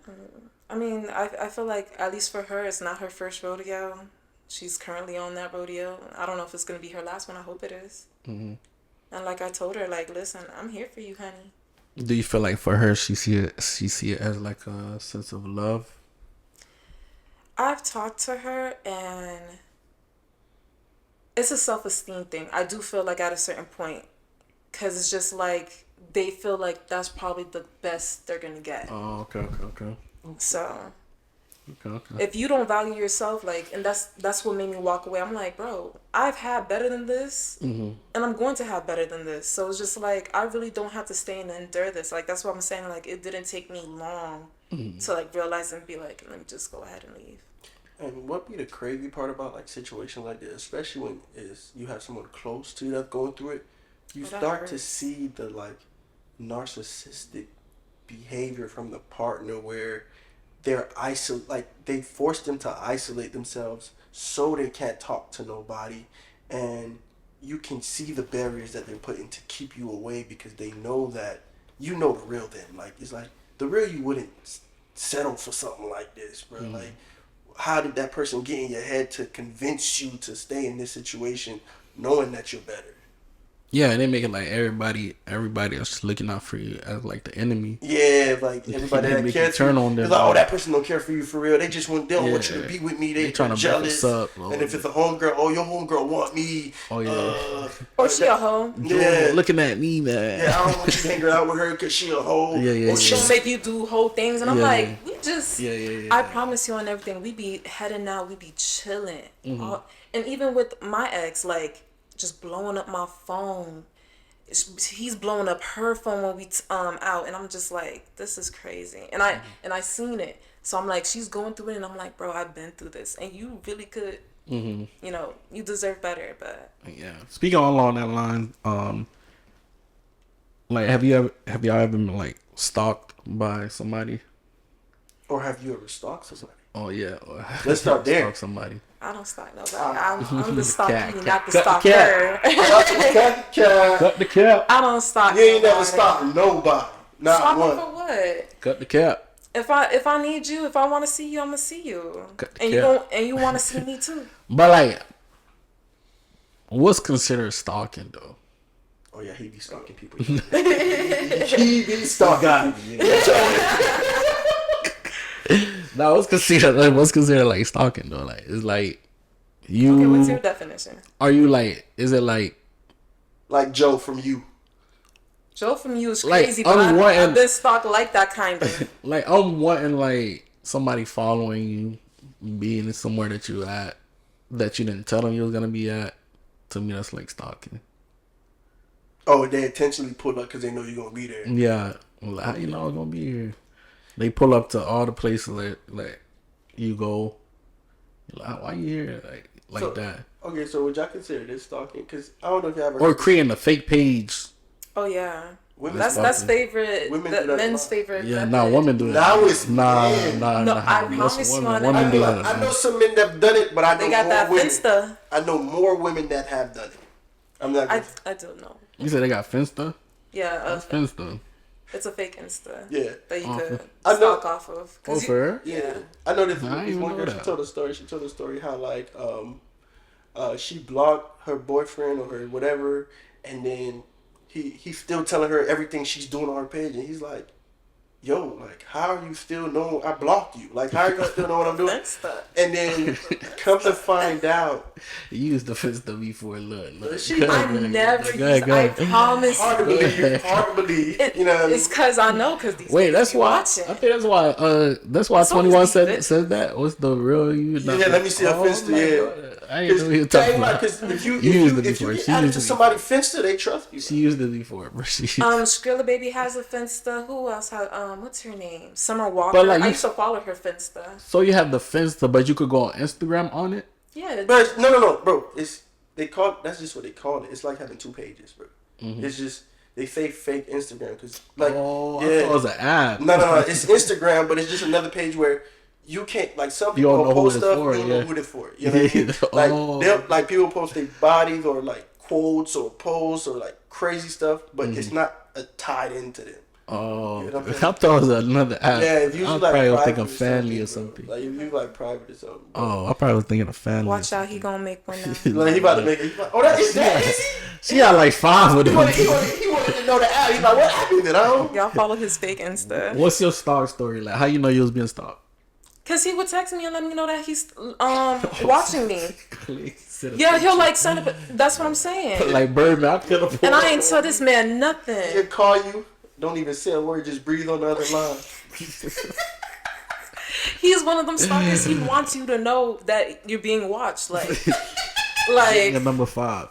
I mean, I feel like at least for her, it's not her first rodeo. She's currently on that rodeo. I don't know if it's gonna be her last one. I hope it is. And like I told her, like, listen, I'm here for you, honey. Do you feel like for her, she see it as like a sense of love? I've talked to her, and it's a self-esteem thing. I do feel like at a certain point, because it's just like they feel like that's probably the best they're gonna get. Oh, okay. So Okay. if you don't value yourself, like, and that's what made me walk away. I'm like, bro, I've had better than this, and I'm going to have better than this. So it's just like I really don't have to stay and endure this. Like that's what I'm saying. Like it didn't take me long to like realize and be like, let me just go ahead and leave. And what be the crazy part about like situations like this, especially when is you have someone close to you that's going through it, you start to see the like narcissistic behavior from the partner where they're they force them to isolate themselves so they can't talk to nobody, and you can see the barriers that they're putting to keep you away because they know that you know the real them. Like it's like the real you wouldn't settle for something like this, bro. Like how did that person get in your head to convince you to stay in this situation knowing that you're better? Yeah, and they make it like everybody else is looking out for you as like the enemy. Yeah, like everybody that cares for you. It's like, oh, that person don't care for you for real. They just want, they don't want you to be with me. They're trying to jealous. Up, and if it's a homegirl, oh, your homegirl want me. Oh yeah. Or she a hoe. Yeah, looking at me, man. Yeah, I don't want you hanging out with her because she a hoe. Yeah. Or she'll make you do whole things, and I'm like, we just. Yeah. I promise you on everything. We be heading out. We be chilling. And even with my ex, like just blowing up my phone. He's blowing up her phone when we out, and I'm just like, this is crazy. And I seen it, so I'm like, she's going through it, and I'm like, bro, I've been through this, and you really could, you know, you deserve better. But yeah, speaking along that line, like, have y'all ever been like stalked by somebody? Or have you ever stalked somebody? Oh yeah, let's start there. Stalk somebody. I don't stalk nobody. I'm the stalker, not the Cut stalker. Cut the cap. I don't stalk. You ain't never stalked nobody. Not Stalking one. for what? Cut the cap. If I need you, if I want to see you, I'm gonna see you. And you want to see me too. But like, what's considered stalking though? Oh yeah, he be stalking people. He be stalking people. Now, what's considered like stalking though? Like, it's like you. Okay, what's your definition? Are you like? Is it like Joe from You? Joe from You is like, crazy, but I've been stalked like that kind of. Like I'm wanting like somebody following you, being somewhere that you at, that you didn't tell them you was gonna be at. To me, that's like stalking. Oh, they intentionally pull up because they know you're gonna be there. Yeah, like, how you know I'm gonna be here? They pull up to all the places like you go. Like, why you here? Like so, that. Okay, so would y'all consider this stalking? Because I don't know if y'all ever. Or creating a fake page. Oh yeah. That's favorite. Men's favorite. Yeah, women do that. Now it's nah. I promise you on women do that. I know some men that have done it, but I know they got more that women. Finsta. I know more women that have done it. I'm not. I don't know. You said they got Finsta? Yeah. What's Finsta? It's a fake Insta. Yeah. That you could stalk off of. Oh, for her? Yeah. I know this one girl. She told a story. She told a story how like she blocked her boyfriend or her whatever, and then he's still telling her everything she's doing on her page, and he's like, yo, like, how are you still knowing I blocked you? Like, how are you gonna still know what I'm doing? And then come to find out, you used the Finsta before. Look. I never used. I promise. Hard to believe. You know what I mean? It's because I know. Because these. Wait, that's why. Watching. I think that's why 21 said that. What's the real you? Yeah, let me see a Finsta. Yeah. I didn't know what you were talking about. Because if you get added to somebody's Finsta, they trust you. She used it before, bro. Skrilla Baby has a Finsta. Who else has? What's her name? Summer Walker. But I used to follow her Finsta. So you have the Finsta, but you could go on Instagram on it. Yeah. But no, bro. That's just what they call it. It's like having two pages, bro. Mm-hmm. It's just they say fake Instagram because like I thought it was an app. No, it's Instagram, but it's just another page where. You can't like some people post stuff. You don't know who it's for. You know what I mean? Like like people post their bodies or like quotes or posts or like crazy stuff, but it's not tied into them. Oh, you know I thought it was another app. Yeah, if you I like probably was thinking family or something. Like if you like private or something. Oh, I probably was thinking of family. Watch out, he gonna make one now. Like he about to make it. Oh, that is that. She got like 5 of them. He wanted to know the app. He's like, what happened? Y'all follow his fake Insta. What's your stalk story like? How you know you was being stalked? Cause he would text me and let me know that he's watching me. Yeah, he'll like send up. That's what I'm saying. Like Birdman, I could have. And I ain't tell this man nothing. He'll call you. Don't even say a word. Just breathe on the other line. He's one of them stalkers. He wants you to know that you're being watched. Like number 5.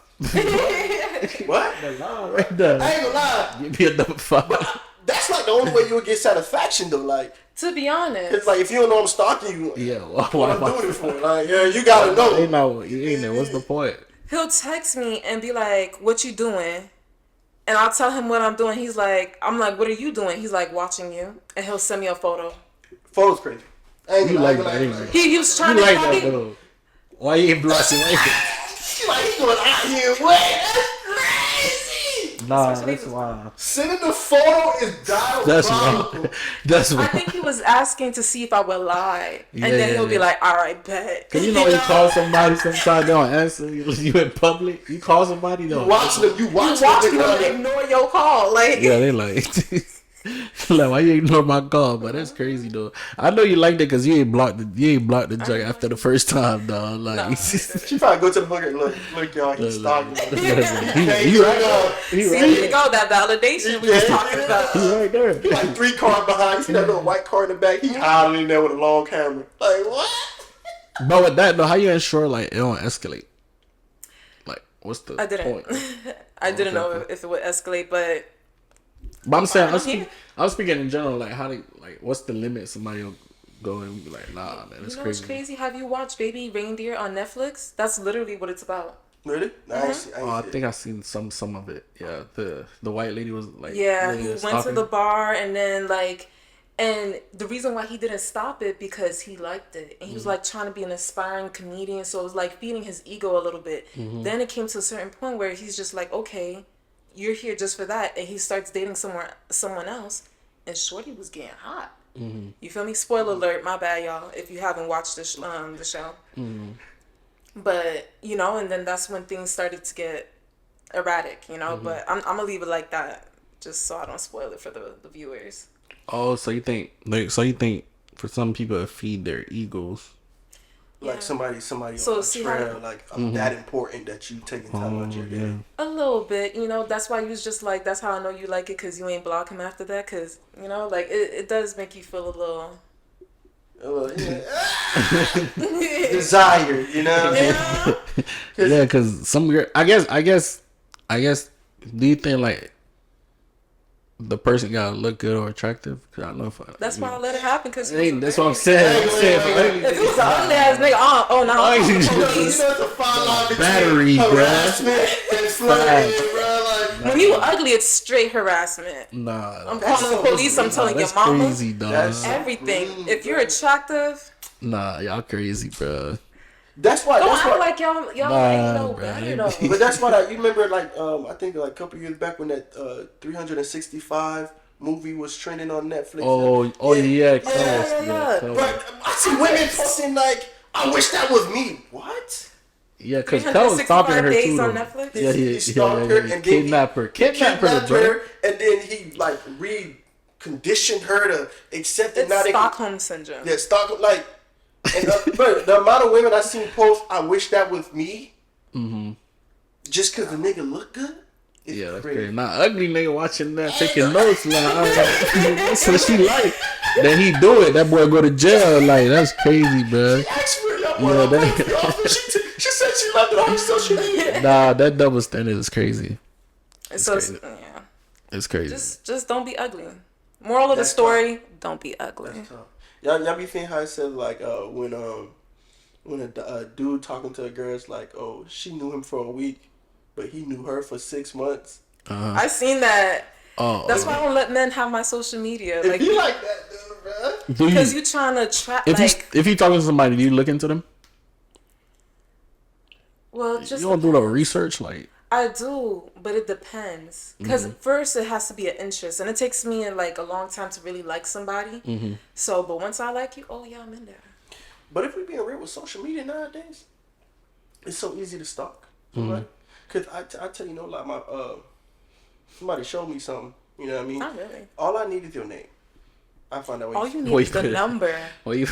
What? The line right there. I ain't gonna lie. Give me a number 5. That's like the only way you would get satisfaction though. Like, to be honest, it's like if you don't know I'm stalking you, Yeah, what I'm doing it for? Like, yeah, you gotta know. Ain't know. What's the point? he'll text me and be like, "What you doing?" And I'll tell him what I'm doing. I'm like, "What are you doing?" He's like, "Watching you," and he'll send me a photo. Photo's crazy. You like that, ain't you? He was trying You to like copy. that though? Why you ain't blocking? Like he going out here. Wait, that's crazy. Nah, that's wild. Sending the photo is That's diabolical. wild. That's I wild. think he was asking to see if I would lie, and then he'll be like, "All right, bet." Cause you know you call somebody, sometimes they don't answer. You in public, you call somebody, You though. watching them. You You watching watch them. them ignore your call, like. Yeah, they like. Like, why you ignore my call? But that's crazy though. I know you like that because you ain't blocked the junk after the first time, dog. Like, No. She probably go to the hooker and look, y'all, he's stalking. he right. He See, right. there you go, that validation we was talking about. He right there. He like 3 cars behind. You see that little white car in the back? He hiding in there with a long camera. Like, what? But with that though, how you ensure like it don't escalate? Like, what's the I didn't. point? I didn't know if it would escalate, but But I'm saying, I'm speaking in general. Like, what's the limit? Somebody will go and be like, nah, man, it's you know crazy. what's crazy? Have you watched Baby Reindeer on Netflix? That's literally what it's about. Really? I think I seen some of it. Yeah, the white lady was like, Yeah, really he went to stalking. the bar and then and the reason why he didn't stop it because he liked it and he was like trying to be an aspiring comedian, so it was like feeding his ego a little bit. Then it came to a certain point where he's just like, okay, you're here just for that, and he starts dating someone else, and Shorty was getting hot. You feel me? Spoiler alert, my bad, y'all, if you haven't watched the show. But and then that's when things started to get erratic, But I'm gonna leave it like that, just so I don't spoil it for the viewers. Oh, so you think for some people it feed their egos? Like somebody So on the see trail, how- like I'm that important that you taking time out your day. A little bit, that's why you was just like, that's how I know you like it, because you ain't block him after that, because, like, it does make you feel a little... Desire, you know what I mean? Yeah, because some girl, I guess, do you think like the person gotta look good or attractive? Cause I don't know if That's why I let it happen, because... that's what I'm saying. If it was an ugly ass nigga, oh no, I'm You the know police. it's a fine line between Battery, bruh. harassment and flirting, bro. Like, When you ugly, it's straight harassment. Nah, I'm calling the police, I'm telling your that's mama. crazy, dog. That's- Everything. If you're attractive, Nah, y'all crazy, bro. that's why. don't That's act why. like y'all Nah, ain't no bruh. better though. But that's why you remember, like, I think like a couple years back when that 365 movie was trending on Netflix. Yeah, yeah. But I see women posting like, I wish that was me. What? Yeah, because Kel was 365 stalking her days too. on though. Netflix? Yeah, He stalked her and then kidnapped her, bro. and then he like reconditioned her to accept it. It's Now they Stockholm syndrome. yeah, stalk like. And but the amount of women I seen post, I wish that was me. Just because the nigga look good. It's Yeah, that's crazy. crazy. Nah, ugly nigga watching that, taking notes. Like, that's what she like. Then he do it. That boy go to jail. Like, that's crazy, bro. Ask for your Yeah, she said she loved it on social media. Nah, that double standard is crazy. So crazy. yeah, It's crazy. just don't be ugly. Moral of the That's story: don't be ugly. Y'all be seeing how it says like when a dude talking to a girl is like, oh, she knew him for a week, but he knew her for 6 months. I seen that. Oh, That's why I don't let men have my social media. If Like, you like that dude, bruh. do you, because you trying to trap. if you talking to somebody, do you look into them? Well, just You don't do no research, like. I do, but it depends. Because first it has to be an interest, and it takes me like a long time to really like somebody. So, but once I like you, oh yeah, I'm in there. But if we being real with social media nowadays, it's so easy to stalk. Because I tell you, like my somebody showed me something. You know what I mean? Not really. All I need is your name. I find that way. All you need Wait, is the number. Well, you.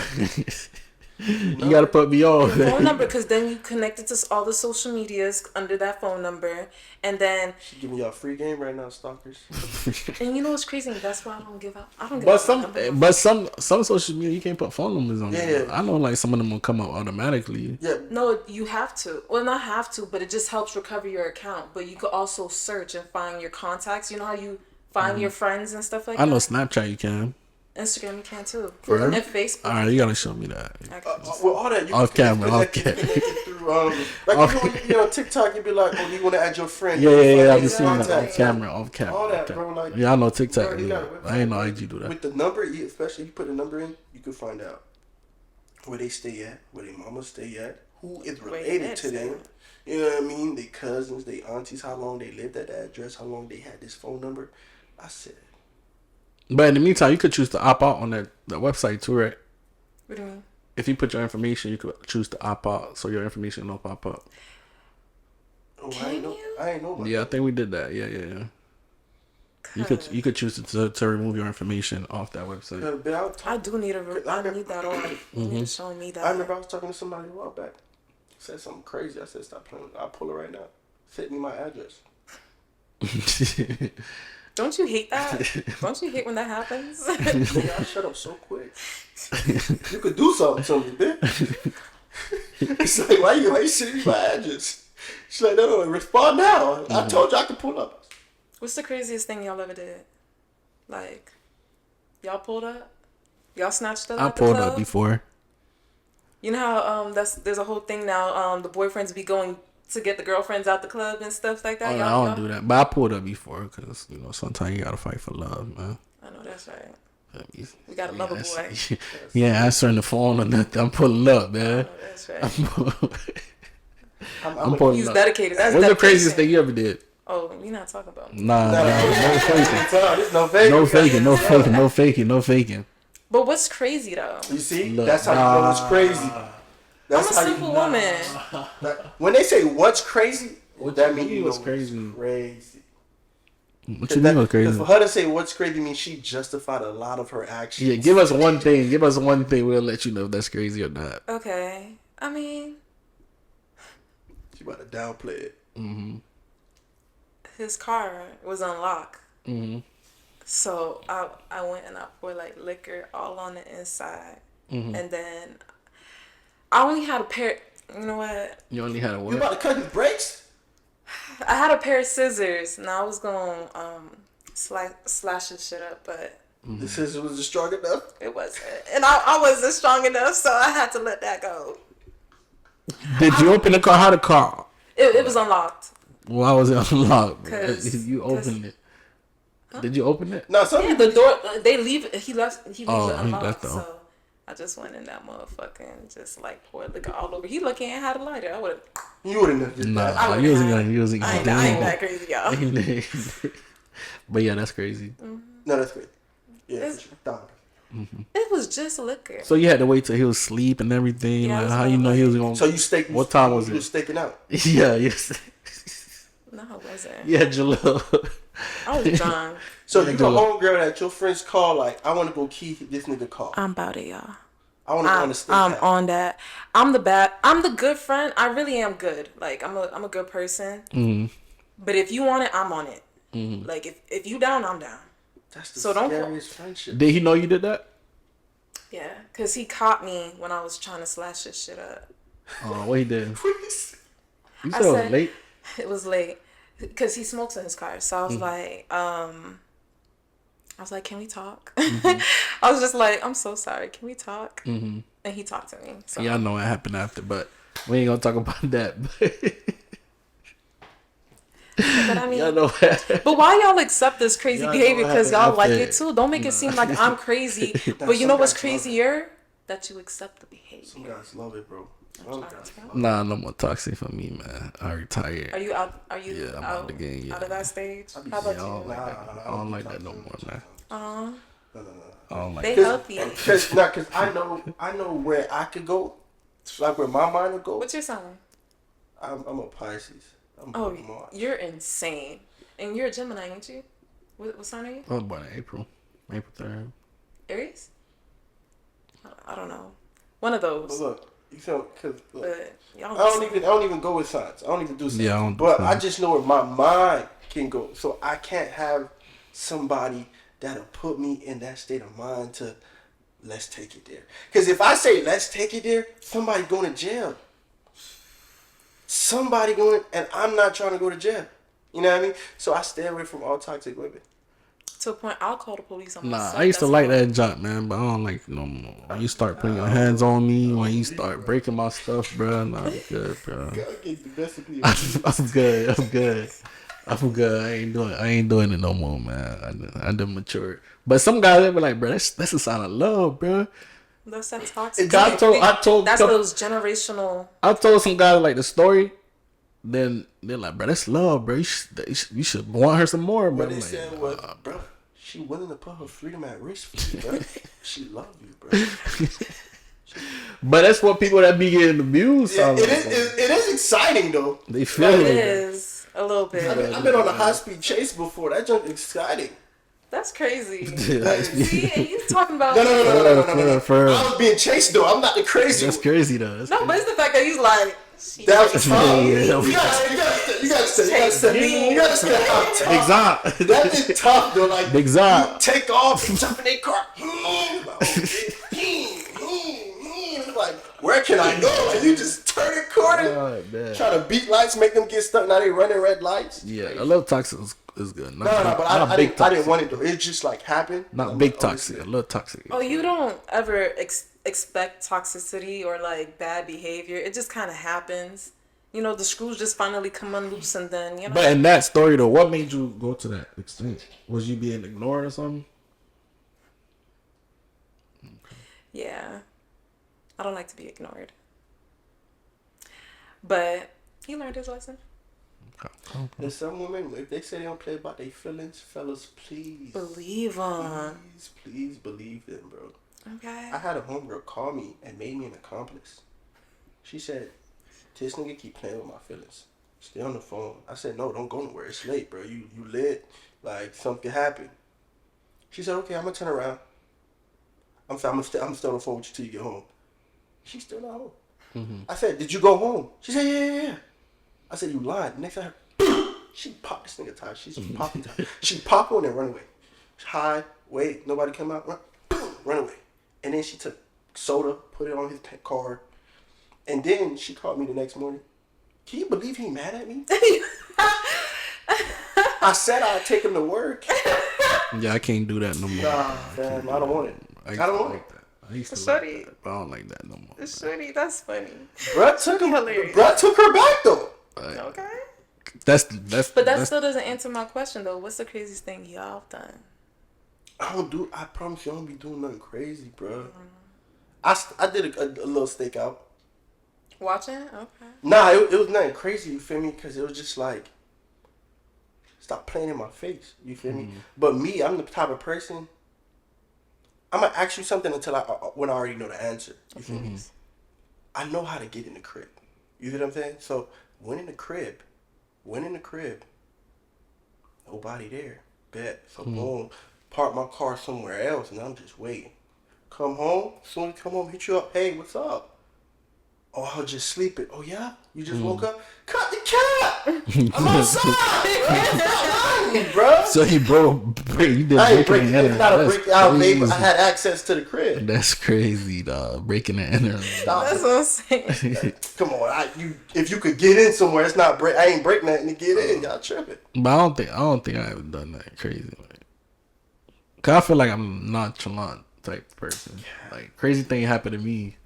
You gotta put me on. Your phone number, because then you connect it to all the social medias under that phone number, and then She giving y'all free game right now, stalkers. and you know what's crazy? That's why I don't give out. I don't give But out some, my number. but some social media you can't put phone numbers on. Yeah. I know like some of them will come up automatically. Yeah. No, you have to. Well, not have to, but it just helps recover your account. But you could also search and find your contacts. You know how you find your friends and stuff like I that? know Snapchat you can. Instagram you can too. For real? And Facebook. Alright, you gotta show me that. Well, all that you Off can camera, connect it through like you know, when you get on TikTok, you be like, oh, you want to add your friend? Yeah. I've been His seeing that contacts. off camera. All that, bro. Like, Yeah, I know TikTok. bro, you got a I ain't know IG do that. With the number, especially if you put a number in, you can find out where they stay at, where their mama stay at, who is related to them. You know what I mean? Their cousins, their aunties, how long they lived at that address, how long they had this phone number. I said. But in the meantime, you could choose to opt out on that website too, right? What do you mean? If you put your information, you could choose to opt out so your information don't pop up. Oh, Can I ain't know about Yeah, I that. think we did that. Yeah. You could choose to remove your information off that website. I do need I need that on. You need to show me that. I remember I was talking to somebody a while back. Said something crazy. I said, stop playing. I'll pull it right now. Send me my address. Don't you hate that? Don't you hate when that happens? Yeah, I shut up so quick. You could do something to me, bitch. It's like, why you sending me my address? She's like, no, respond now. I told you I could pull up. What's the craziest thing y'all ever did? Like, y'all pulled up? Y'all snatched up? I at the pulled club? up before. You know how there's a whole thing now. The boyfriends be going to get the girlfriends out the club and stuff like that. Oh, no, I don't do that, but I pulled up before because sometimes you gotta fight for love, man. I know that's right. We got a lover boy. Yeah, answering the phone or nothing. I'm pulling up, man. I know that's right. I'm pulling He's up. dedicated. That's What's the dedication. craziest thing you ever did? Oh, we're not talking about. Nah, no faking. No faking. But what's crazy though? You see? Look, That's how you know it's crazy. That's I'm a how simple woman. When they say what's crazy, that means you know what's crazy? Crazy. What you mean what's crazy? Because for her to say what's crazy means she justified a lot of her actions. Yeah, give us one thing. We'll let you know if that's crazy or not. Okay. I mean, She about to downplay it. his car was unlocked. So I went and I poured like liquor all on the inside. And then I only had a pair. You know what? You only had a You what? about to cut his brakes? I had a pair of scissors. And I was going to slash his shit up, but The scissors was strong enough. it wasn't. And I wasn't strong enough, so I had to let that go. Did you open the car? How the car? It was unlocked. Why was it unlocked? 'Cause- You opened it. Did you open it? No, some Yeah, people the door. They leave. He left. He leaves Oh, it he unlocked. left it So I just went in that motherfucker and just like poured liquor all over. He looking and had a lighter. I would. you wouldn't have did that. Nah, you wasn't I gonna. ain't that crazy, y'all. But yeah, that's crazy. No, that's great. Yeah, It's- for sure. Done. It was just liquor. So you had to wait till he was asleep and everything. Yeah, I Like, was how gonna you know he was gonna? So you staked. What time was you it? was staking out. Yeah, yes. No, it wasn't. Yeah, Jalil. I was drunk. So Yeah, you do a it. homegirl that your friends call like, I want to go key this nigga car. I'm about it, y'all. I want to go on the state. I'm on that. I'm the good friend. I really am good. Like I'm a good person. But if you want it, I'm on it. Like if you down, I'm down. That's the So don't- scariest friendship. Did he know you did that? Yeah, cause he caught me when I was trying to slash this shit up. Oh, what he did? Please. You I said it was said- late. It was late, cause he smokes in his car. So I was like, can we talk? I was just like, I'm so sorry. Can we talk? And he talked to me. So. Yeah, I know what happened after, but we ain't gonna talk about that. But I mean, Y'all know what but why y'all accept this crazy Y'all behavior? know Because what y'all like happened it too. Don't make it seem like I'm crazy. But you know some what's guys love it. crazier? That you accept the Some behavior. guys love it, bro. Some guys love Nah, no more toxic for me, man. I retired. Are you out? Are you Yeah, I'm out, out the game, yeah. out of that stage? I be How about Yeah, I don't you? like that. I don't like that no more, man. Uh-huh. I don't like They that. healthy. Cause I know where I could go, like where my mind would go. What's your sign? I'm a Pisces. I'm Oh, a Mars. you're insane. And you're a Gemini, ain't you? What sign are you? I was born in April 3rd. Aries? I don't know. One of those. But look, you feel because I Y'all don't even go with signs. I don't even do signs. Yeah, I don't do but signs. I just know where my mind can go. So I can't have somebody that'll put me in that state of mind to let's take it there. Because if I say let's take it there, somebody going to jail. Somebody going, and I'm not trying to go to jail. You know what I mean? So I stay away from all toxic women. To a point, I'll call the police on myself. Nah, I used to That's like all. that junk, man, but I don't like it no more. When you start putting your hands on me, when you start breaking my stuff, bro, nah, I'm good, bro. Gotta get the best of me. I'm good. I'm good. I ain't doing it no more, man. I done matured. But some guys they be like, bro, that's a sign of love, bro. That's that toxic. I told That's those generational. I told some guys like the story. Then they're like, bro, that's love, bro. You should want her some more, bro. What they I'm like, said was, bro, she willing to put her freedom at risk for you, bro. She love you, bro. But that's what people that be getting abused. Yeah, sound like. it is exciting though. They feel It it. is a little bit. I've been on a high speed chase before. That junk exciting. That's crazy. Yeah. See, and you talking about No. For- I was being chased though. I'm not the crazy That's one. crazy though. That's no, but it's the fact that he's like. That was tough. Yeah. You gotta say how tough. Exactly. That is tough though. Like Big Zod. you take off, you jump in their car. Like, where can I go? And you just turn the corner, Oh, man. try to beat lights, make them get stuck. Now they running red lights. Yeah, a little toxic is good. No, but I didn't want it though. It just like happened. Not I'm big like, toxic. A little toxic. Oh, you don't ever expect toxicity or like bad behavior. It just kind of happens. You know, the screws just finally come unloose, and then you know. But in that story though, what made you go to that extent? Was you being ignored or something? Yeah, I don't like to be ignored. But he learned his lesson. There's some women, if they say they don't play about their feelings, fellas, please Believe them. please believe them, bro. Okay. I had a homegirl call me and made me an accomplice. She said, this nigga keep playing with my feelings. Stay on the phone. I said, no, don't go nowhere. It's late, bro. You lit. Like, something could happen. She said, okay, I'm going to turn around. I'm still on the phone with you till you get home. She's still not home. Mm-hmm. I said, did you go home? She said, yeah. I said, you lied. Next time, she popped this nigga tire. She's popping tire. She popped on and run away. Hide, wait, nobody come out, run away. And then she took soda, put it on his car. And then she called me the next morning. Can you believe he mad at me? I said I'd take him to work. Yeah, I can't do that no more. Nah, fam, I don't want it. I don't want it. that. I used to Sorry. like that, but I don't like that no more. Shitty, that's funny. Bruh took him. Hilarious. Bruh took her back though. Okay. That's But that still doesn't answer my question though. What's the craziest thing y'all have done? I promise you, I don't be doing nothing crazy, bro. I did a little stakeout. Watching? Okay. Nah, it was nothing crazy, you feel me? Because it was just like, stop playing in my face, you feel me? But me, I'm the type of person, I'm going to ask you something when I already know the answer, you feel me? I know how to get in the crib, you feel what I'm saying? So, went in the crib, nobody there, bet. So, boom, park my car somewhere else, and I'm just waiting. Come home, soon as come home, hit you up, hey, what's up? Oh, I was just sleeping. Oh, yeah? You just woke up? Cut the cat! I'm outside! Bro. So you you did I ain't breaking breaking and it. It's not a That's break out, baby. crazy. I had access to the crib. That's crazy, dog. Breaking and entering. Stop That's it. what I'm saying. Come on, if you could get in somewhere, it's not break. I ain't break nothing to get in. Y'all tripping. But I don't think I ever done that crazy. Like, cause I feel like I'm a nonchalant type person. Like crazy thing happened to me.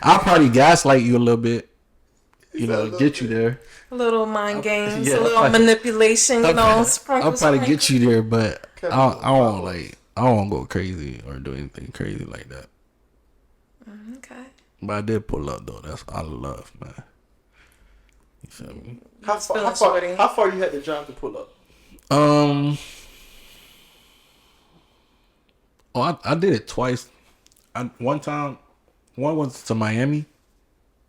I'll probably gaslight you a little bit. You know, get you there. A little mind games, yeah, a little manipulation, you know, I'll sprinkle. probably get you there, but I won't go crazy or do anything crazy like that. Okay. But I did pull up though. That's all I love, man. You feel me? How far you had to drive to pull up? I did it twice. One was to Miami.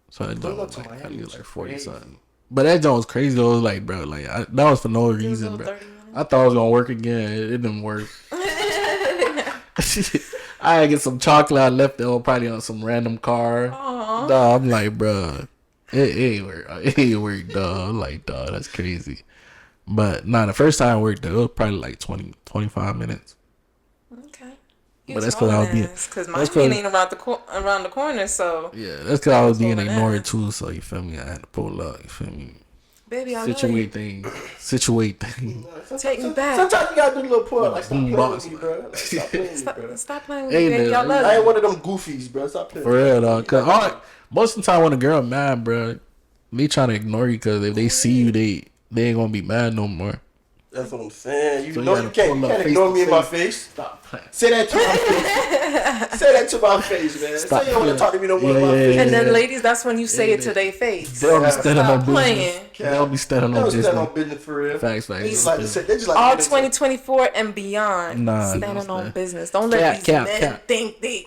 So that joint was like, I need like 40 something. But that joint was crazy though. It was like, bro, like that was for no reason, bro. I thought it was gonna work again. It didn't work. I I get some chocolate I left it on probably on some random car. Aww. Nah, I'm like, bruh, it ain't work. It ain't work, dog. I'm like, dog, that's crazy. But nah, the first time I worked there, it was probably like 20, 25 minutes. Okay. But that's because I was being. Because my man ain't around the corner, so. Yeah, that's because I was being ignored too. So you feel me? I had to pull up. You feel me? Baby, I Situate things. Situate things. Take me back. Sometimes you gotta do a little pull. Like, stop playing with me, bro. Like, stop playing with me, bro. Stop playing with me, baby. I love I you. ain't one of them goofies, bro. Stop playing. For real, dog. Cause most of the time when a girl mad, bro, they trying to ignore you because if they see you, they ain't gonna be mad no more. That's what I'm saying. You So know you can't ignore me in my face. Stop playing. Say that to my face. Say that to my face, man. Stop Say you don't want to talk to me no more Yeah, in my yeah, face. And then, ladies, that's when you say it to their face. They don't be standing Stop on playing. business. They don't be standing They on don't stand on business. business for real. Facts, They facts. just like to say, they just like All to say- 2024 and beyond. Nah, standing no, on business. Don't let these men think they.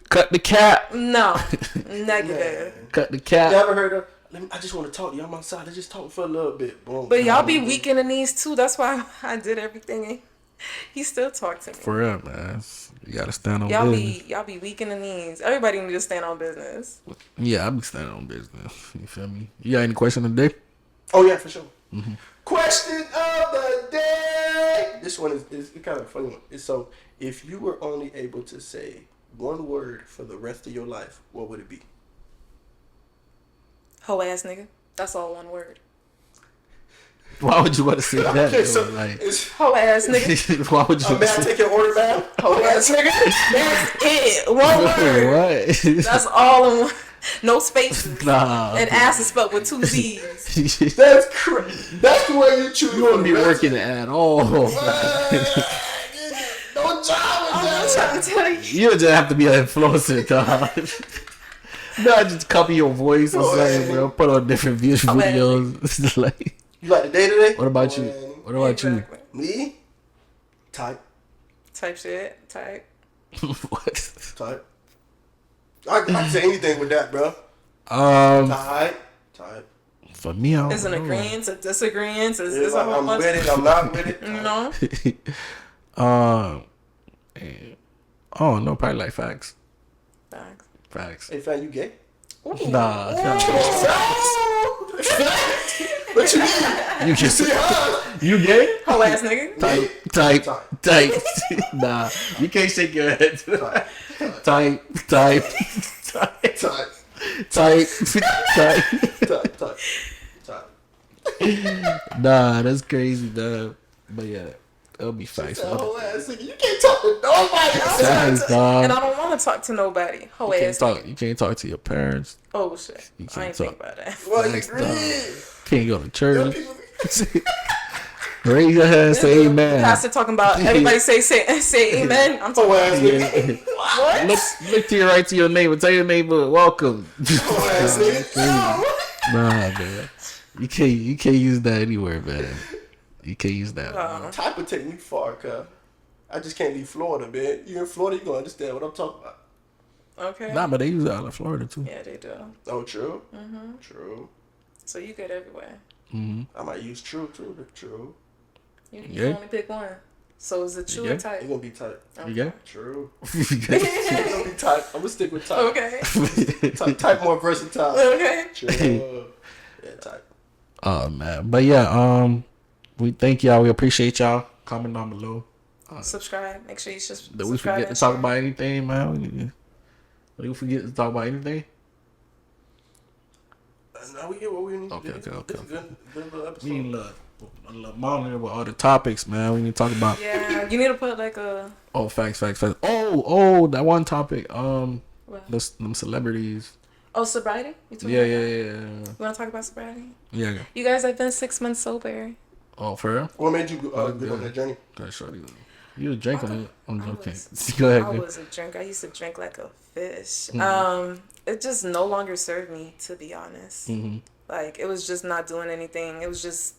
Cut the cap. No. Negative. Cut the cap. You ever heard of? I just want to talk to you. I'm outside. I just talk for a little bit. Boom. But y'all be weak in the knees too. That's why I did everything. He still talked to me. For real, man. You gotta stand on Y'all business. y'all be weak in the knees. Everybody need to stand on business. Yeah, I be standing on business. You feel me? You got any question today? Oh yeah, for sure. Mm-hmm. Question of the day. This one is kind of a funny one. It's so if you were only able to say one word for the rest of your life, what would it be? Hoe ass nigga. That's all one word. Why would you want to say that? Okay, so like, it's Hoe ass nigga. why would you? may I take your order, man? Hoe ass nigga. That's it. One word. What? That's all in one. No spaces. Nah. And ass is spelled with 2 Z's. That's crazy. That's the way you choose. You wouldn't be working at all. Don't job I'm with trying that. to tell you. You just have to be an influencer, dog. No, just copy your voice or something, bro. Put on different videos. It's like, You like the day today? what about you? What about Exactly. Me? Type. Type shit. Type. you? What? Type. I can say anything with that, bro. Type. For me, I don't Is an know. agreement, a disagreement, is If a whole I'm bunch with it, I'm not with it. you know? Oh no, probably like facts. Facts. Facts. Hey, fam, you gay? Nah. What you mean? You just See her? you gay? Hoe ass nigga. Type. Nah, you can't shake your head. Type. Type. Nah, that's crazy, dog. But yeah, it'll be facts. Whole ass nigga. You can't talk to nobody. Facts, dog. And I don't want to talk to nobody. Hoe ass nigga. You can't talk to your parents. Oh shit. You I can't ain't talk. think about that. Well, you Facts, dog. agree. Can't go to Them church. people- Raise your hand, say amen. Pastor talking about everybody say amen. I'm talking Whole ass nigga. what? Look to your right, to your neighbor. Tell your neighbor, welcome. Whole ass nigga. Nah, man. You can't use that anywhere, man. You can't use that. Type would take me far, cuz. I just can't leave Florida, man. You in Florida, you gonna understand what I'm talking about. Okay. Nah, but they use it out of Florida too. Yeah, they do. Oh, true. True. So you good everywhere. I might use true. You Yeah. only pick one. So is it true Yeah. or type? It's gonna be type. You gay? True. You gay? It's gonna be type. I'm gonna stick with type. Okay. Type more versatile. Okay. True. Yeah, type. Oh man, but yeah, we thank y'all. We appreciate y'all. Comment down below. Subscribe. Make sure you just Did we subscribe forget to and talk share. about anything, man? Did we forget to talk about anything? No, we get what we need. Okay. It's a good little episode. We need a little monitor with all the topics, man. We need to talk about. Yeah, you need to put like a Oh, facts. Oh, that one topic. what? Them celebrities. Oh, sobriety? You talking Yeah. about that? You want to talk about sobriety? Yeah. You guys have been 6 months sober. Oh, for real? What made you go good on that journey? Okay, shorty. You was drinking it. I'm joking. was- Go ahead. I Go. was a drinker. I used to drink like a fish. Mm-hmm. It just no longer served me, to be honest. Mm-hmm. Like, it was just not doing anything. It was just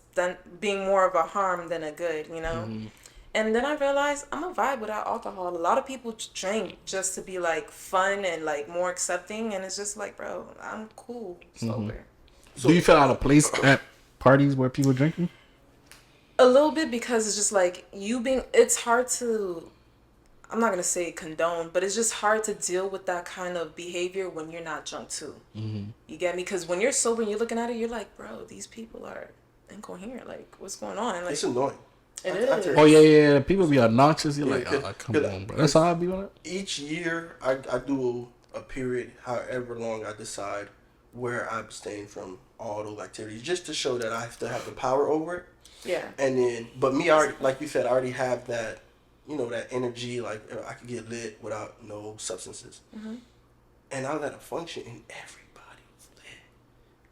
being more of a harm than a good, you know? Mm-hmm. And then I realized I'm a vibe without alcohol. A lot of people drink just to be like fun and like more accepting. And it's just like, bro, I'm cool sober. Do you feel out of place at parties where people drinking? A little bit, because it's just like it's hard to, I'm not gonna say condone, but it's just hard to deal with that kind of behavior when you're not drunk too. Mm-hmm. You get me? Because when you're sober and you're looking at it, you're like, bro, these people are incoherent. Like, what's going on? Like, It's annoying. It is. Oh yeah. People be obnoxious. You're Yeah, like, oh, come on, bro. That's how I be on it. Each year, I do a period, however long I decide, where I abstain from all those activities, just to show that I still have the power over it. Yeah. And then, but me, already, like you said, I already have that, you know, that energy. Like I could get lit without no substances. Mm-hmm. And I was at a function and everybody was lit,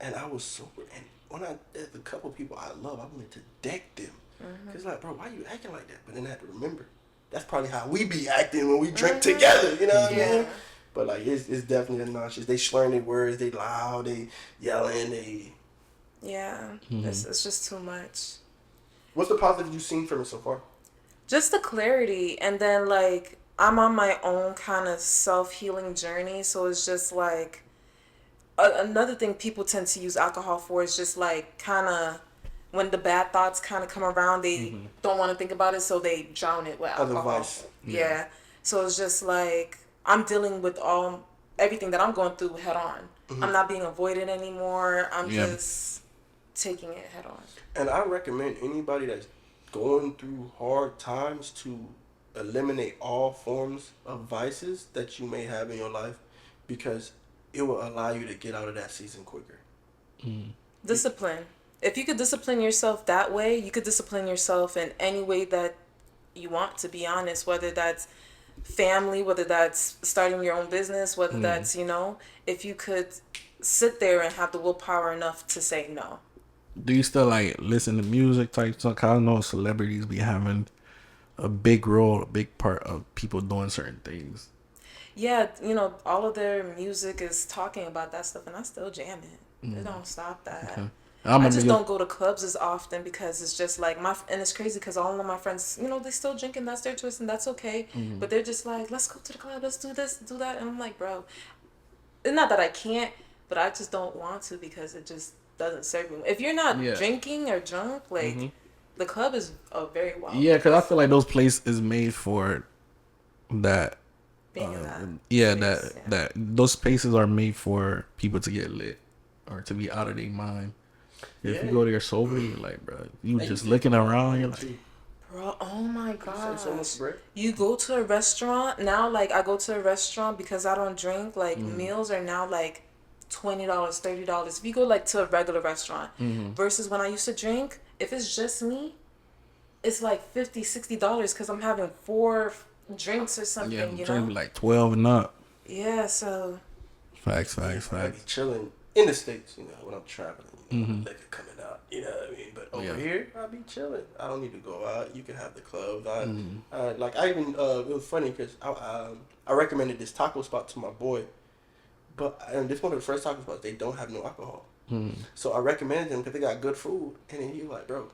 and I was sober. And when there's a couple people I love, I wanted to deck them. Mm-hmm. Cause like, bro, why you acting like that? But then I had to remember, that's probably how we be acting when we drink together. You know what I mean? But like, it's definitely obnoxious. They slurring their words. They loud. They yelling. They. Yeah. It's just too much. What's the positive you've seen from it so far? Just the clarity, and then like I'm on my own kind of self-healing journey, so it's just like another thing people tend to use alcohol for is just like kind of when the bad thoughts kind of come around, they don't want to think about it, so they drown it with alcohol. Otherwise, yeah. So it's just like I'm dealing with everything that I'm going through head on. Mm-hmm. I'm not being avoided anymore. I'm just taking it head on. And I recommend anybody that's going through hard times to eliminate all forms of vices that you may have in your life, because it will allow you to get out of that season quicker. Discipline. If you could discipline yourself that way, you could discipline yourself in any way that you want, to be honest, whether that's family, whether that's starting your own business, whether that's, you know, if you could sit there and have the willpower enough to say no. Do you still like listen to music type stuff? I know celebrities be having a big role, a big part of people doing certain things. Yeah, you know, all of their music is talking about that stuff, and I still jam it. It don't stop that. Okay. I just don't go to clubs as often because it's just like and it's crazy because all of my friends, you know, they still drinking, that's their choice and that's okay. But they're just like, let's go to the club, let's do this, do that. And I'm like, bro, it's not that I can't, but I just don't want to because it just doesn't serve me. If you're not drinking or drunk, like the club is a very wild place. Because I feel like those places is made for that. That those spaces are made for people to get lit or to be out of their mind. If you go there sober, you're like, bro, you just looking around, you're like, bro, oh my gosh. You go to a restaurant now, like I go to a restaurant because I don't drink, like meals are now like $20, $30. If you go like to a regular restaurant versus when I used to drink, if it's just me, it's like $50, $60 because I'm having 4 drinks or something. Yeah, you drink know, like 12 and up. Yeah, so facts. I be chilling in the States, you know, when I'm traveling, you know, liquor coming out, you know what I mean. But over here, I be chilling. I don't need to go out. You can have the clubs. I even it was funny because I recommended this taco spot to my boy, but this one of the first taco spots, they don't have no alcohol. So I recommended them because they got good food, and then he was like, bro,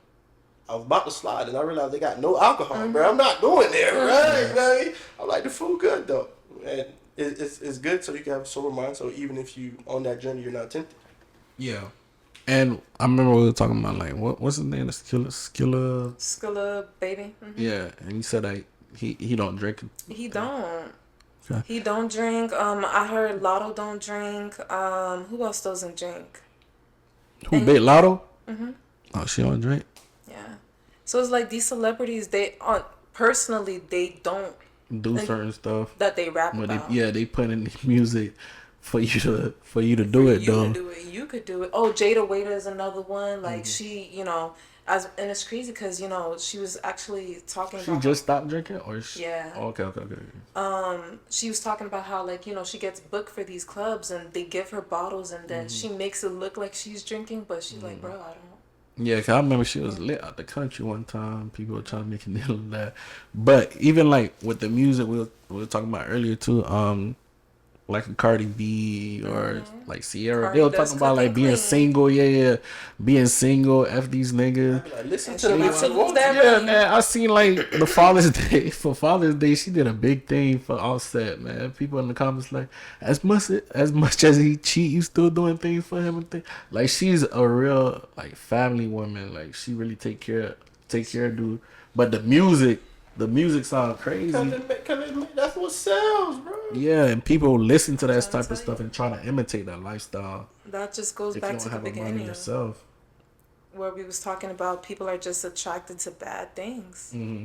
I was about to slide, and I realized they got no alcohol, bro. I'm not going there, right? You know what I mean? I'm like, the food good, though. And it's good so you can have a sober mind, so even if you on that journey, you're not tempted. Yeah. And I remember we were talking about, like, what's his name? Skilla baby. Yeah, and he said, like, he don't drink. He don't. Okay. He don't drink. I heard Lotto don't drink. Who else doesn't drink? Who, Big Lotto? Oh, she don't drink? So it's like these celebrities, they personally they don't do certain stuff that they rap about. They put in music for you to do it though. You could do it. Oh, Jada Waiter is another one. Like she, you know, and it's crazy because you know she was actually talking. She just stopped drinking, or Okay. She was talking about how like you know she gets booked for these clubs and they give her bottles and then she makes it look like she's drinking, but she's like, bro, I don't. Yeah, cause I remember she was lit out the country one time. People were trying to make a deal of that. But even like with the music we were talking about earlier too, like a Cardi B or like Sierra, they were talking about like being single, being single. F these niggas. Like, listen to them. Yeah, man. I seen like the Father's Day. For Father's Day, she did a big thing for Offset, man. People in the comments like, as much as he cheat, you still doing things for him and things. Like she's a real like family woman. Like she really take care of dude. But the music the music sound crazy. Cause that's what sells, bro. Yeah, and people listen to that Trying to type tell of stuff you. and try to imitate that lifestyle. That just goes If you back don't to the have a money beginning yourself. where we was talking about people are just attracted to bad things. Mm-hmm.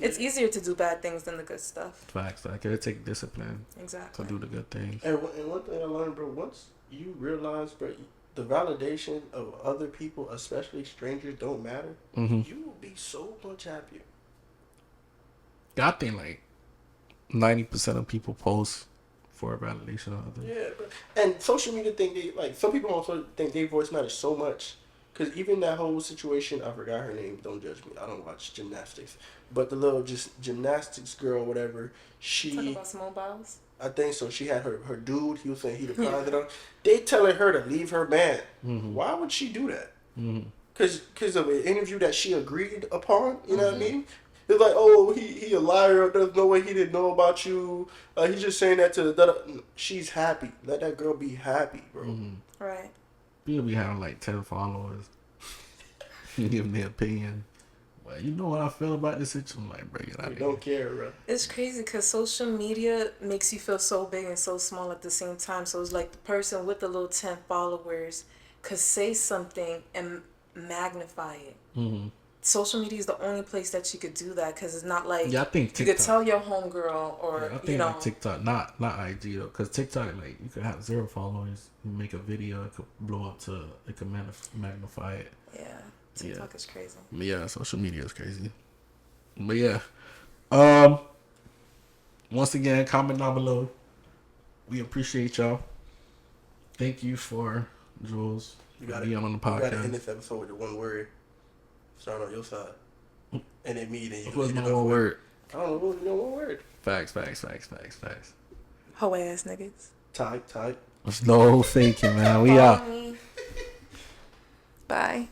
It's easier to do bad things than the good stuff. Facts. Like it take discipline Exactly. to do the good things. And one thing I learned, bro, once you realize, bro, the validation of other people, especially strangers, don't matter, you will be so much happier. I think like 90% of people post for validation of others. Yeah, bro. And social media think they like some people also think their voice matters so much. Cause even that whole situation, I forgot her name. Don't judge me. I don't watch gymnastics. But the little just gymnastics girl, whatever. Talking about some mobiles. I think so. She had her dude. He was saying he deprived her. They telling her to leave her man. Why would she do that? Cause of an interview that she agreed upon. You know what I mean? It's like, oh, he a liar. There's no way he didn't know about you. He's just saying that to. She's happy. Let that girl be happy, bro. Right. People be having like 10 followers. Giving their opinion. Well, you know what I feel about this situation? Like, bring it out. You don't care, bro. It's crazy because social media makes you feel so big and so small at the same time. So it's like the person with the little 10 followers could say something and magnify it. Social media is the only place that you could do that because it's not like I think TikTok. You could tell your homegirl or I think like TikTok, not IG though, because TikTok like you could have 0 followers, you make a video, it could blow up to, it could magnify it. Yeah, TikTok is crazy. But yeah, social media is crazy. But yeah, once again, comment down below. We appreciate y'all. Thank you for Jules being on the podcast. You gotta end this episode with the one word. Start on your side. And then me, then you. What's my one word? I don't know. You know one word. Facts. Hoe ass niggas. Type. There's no faking, man. We out. Bye.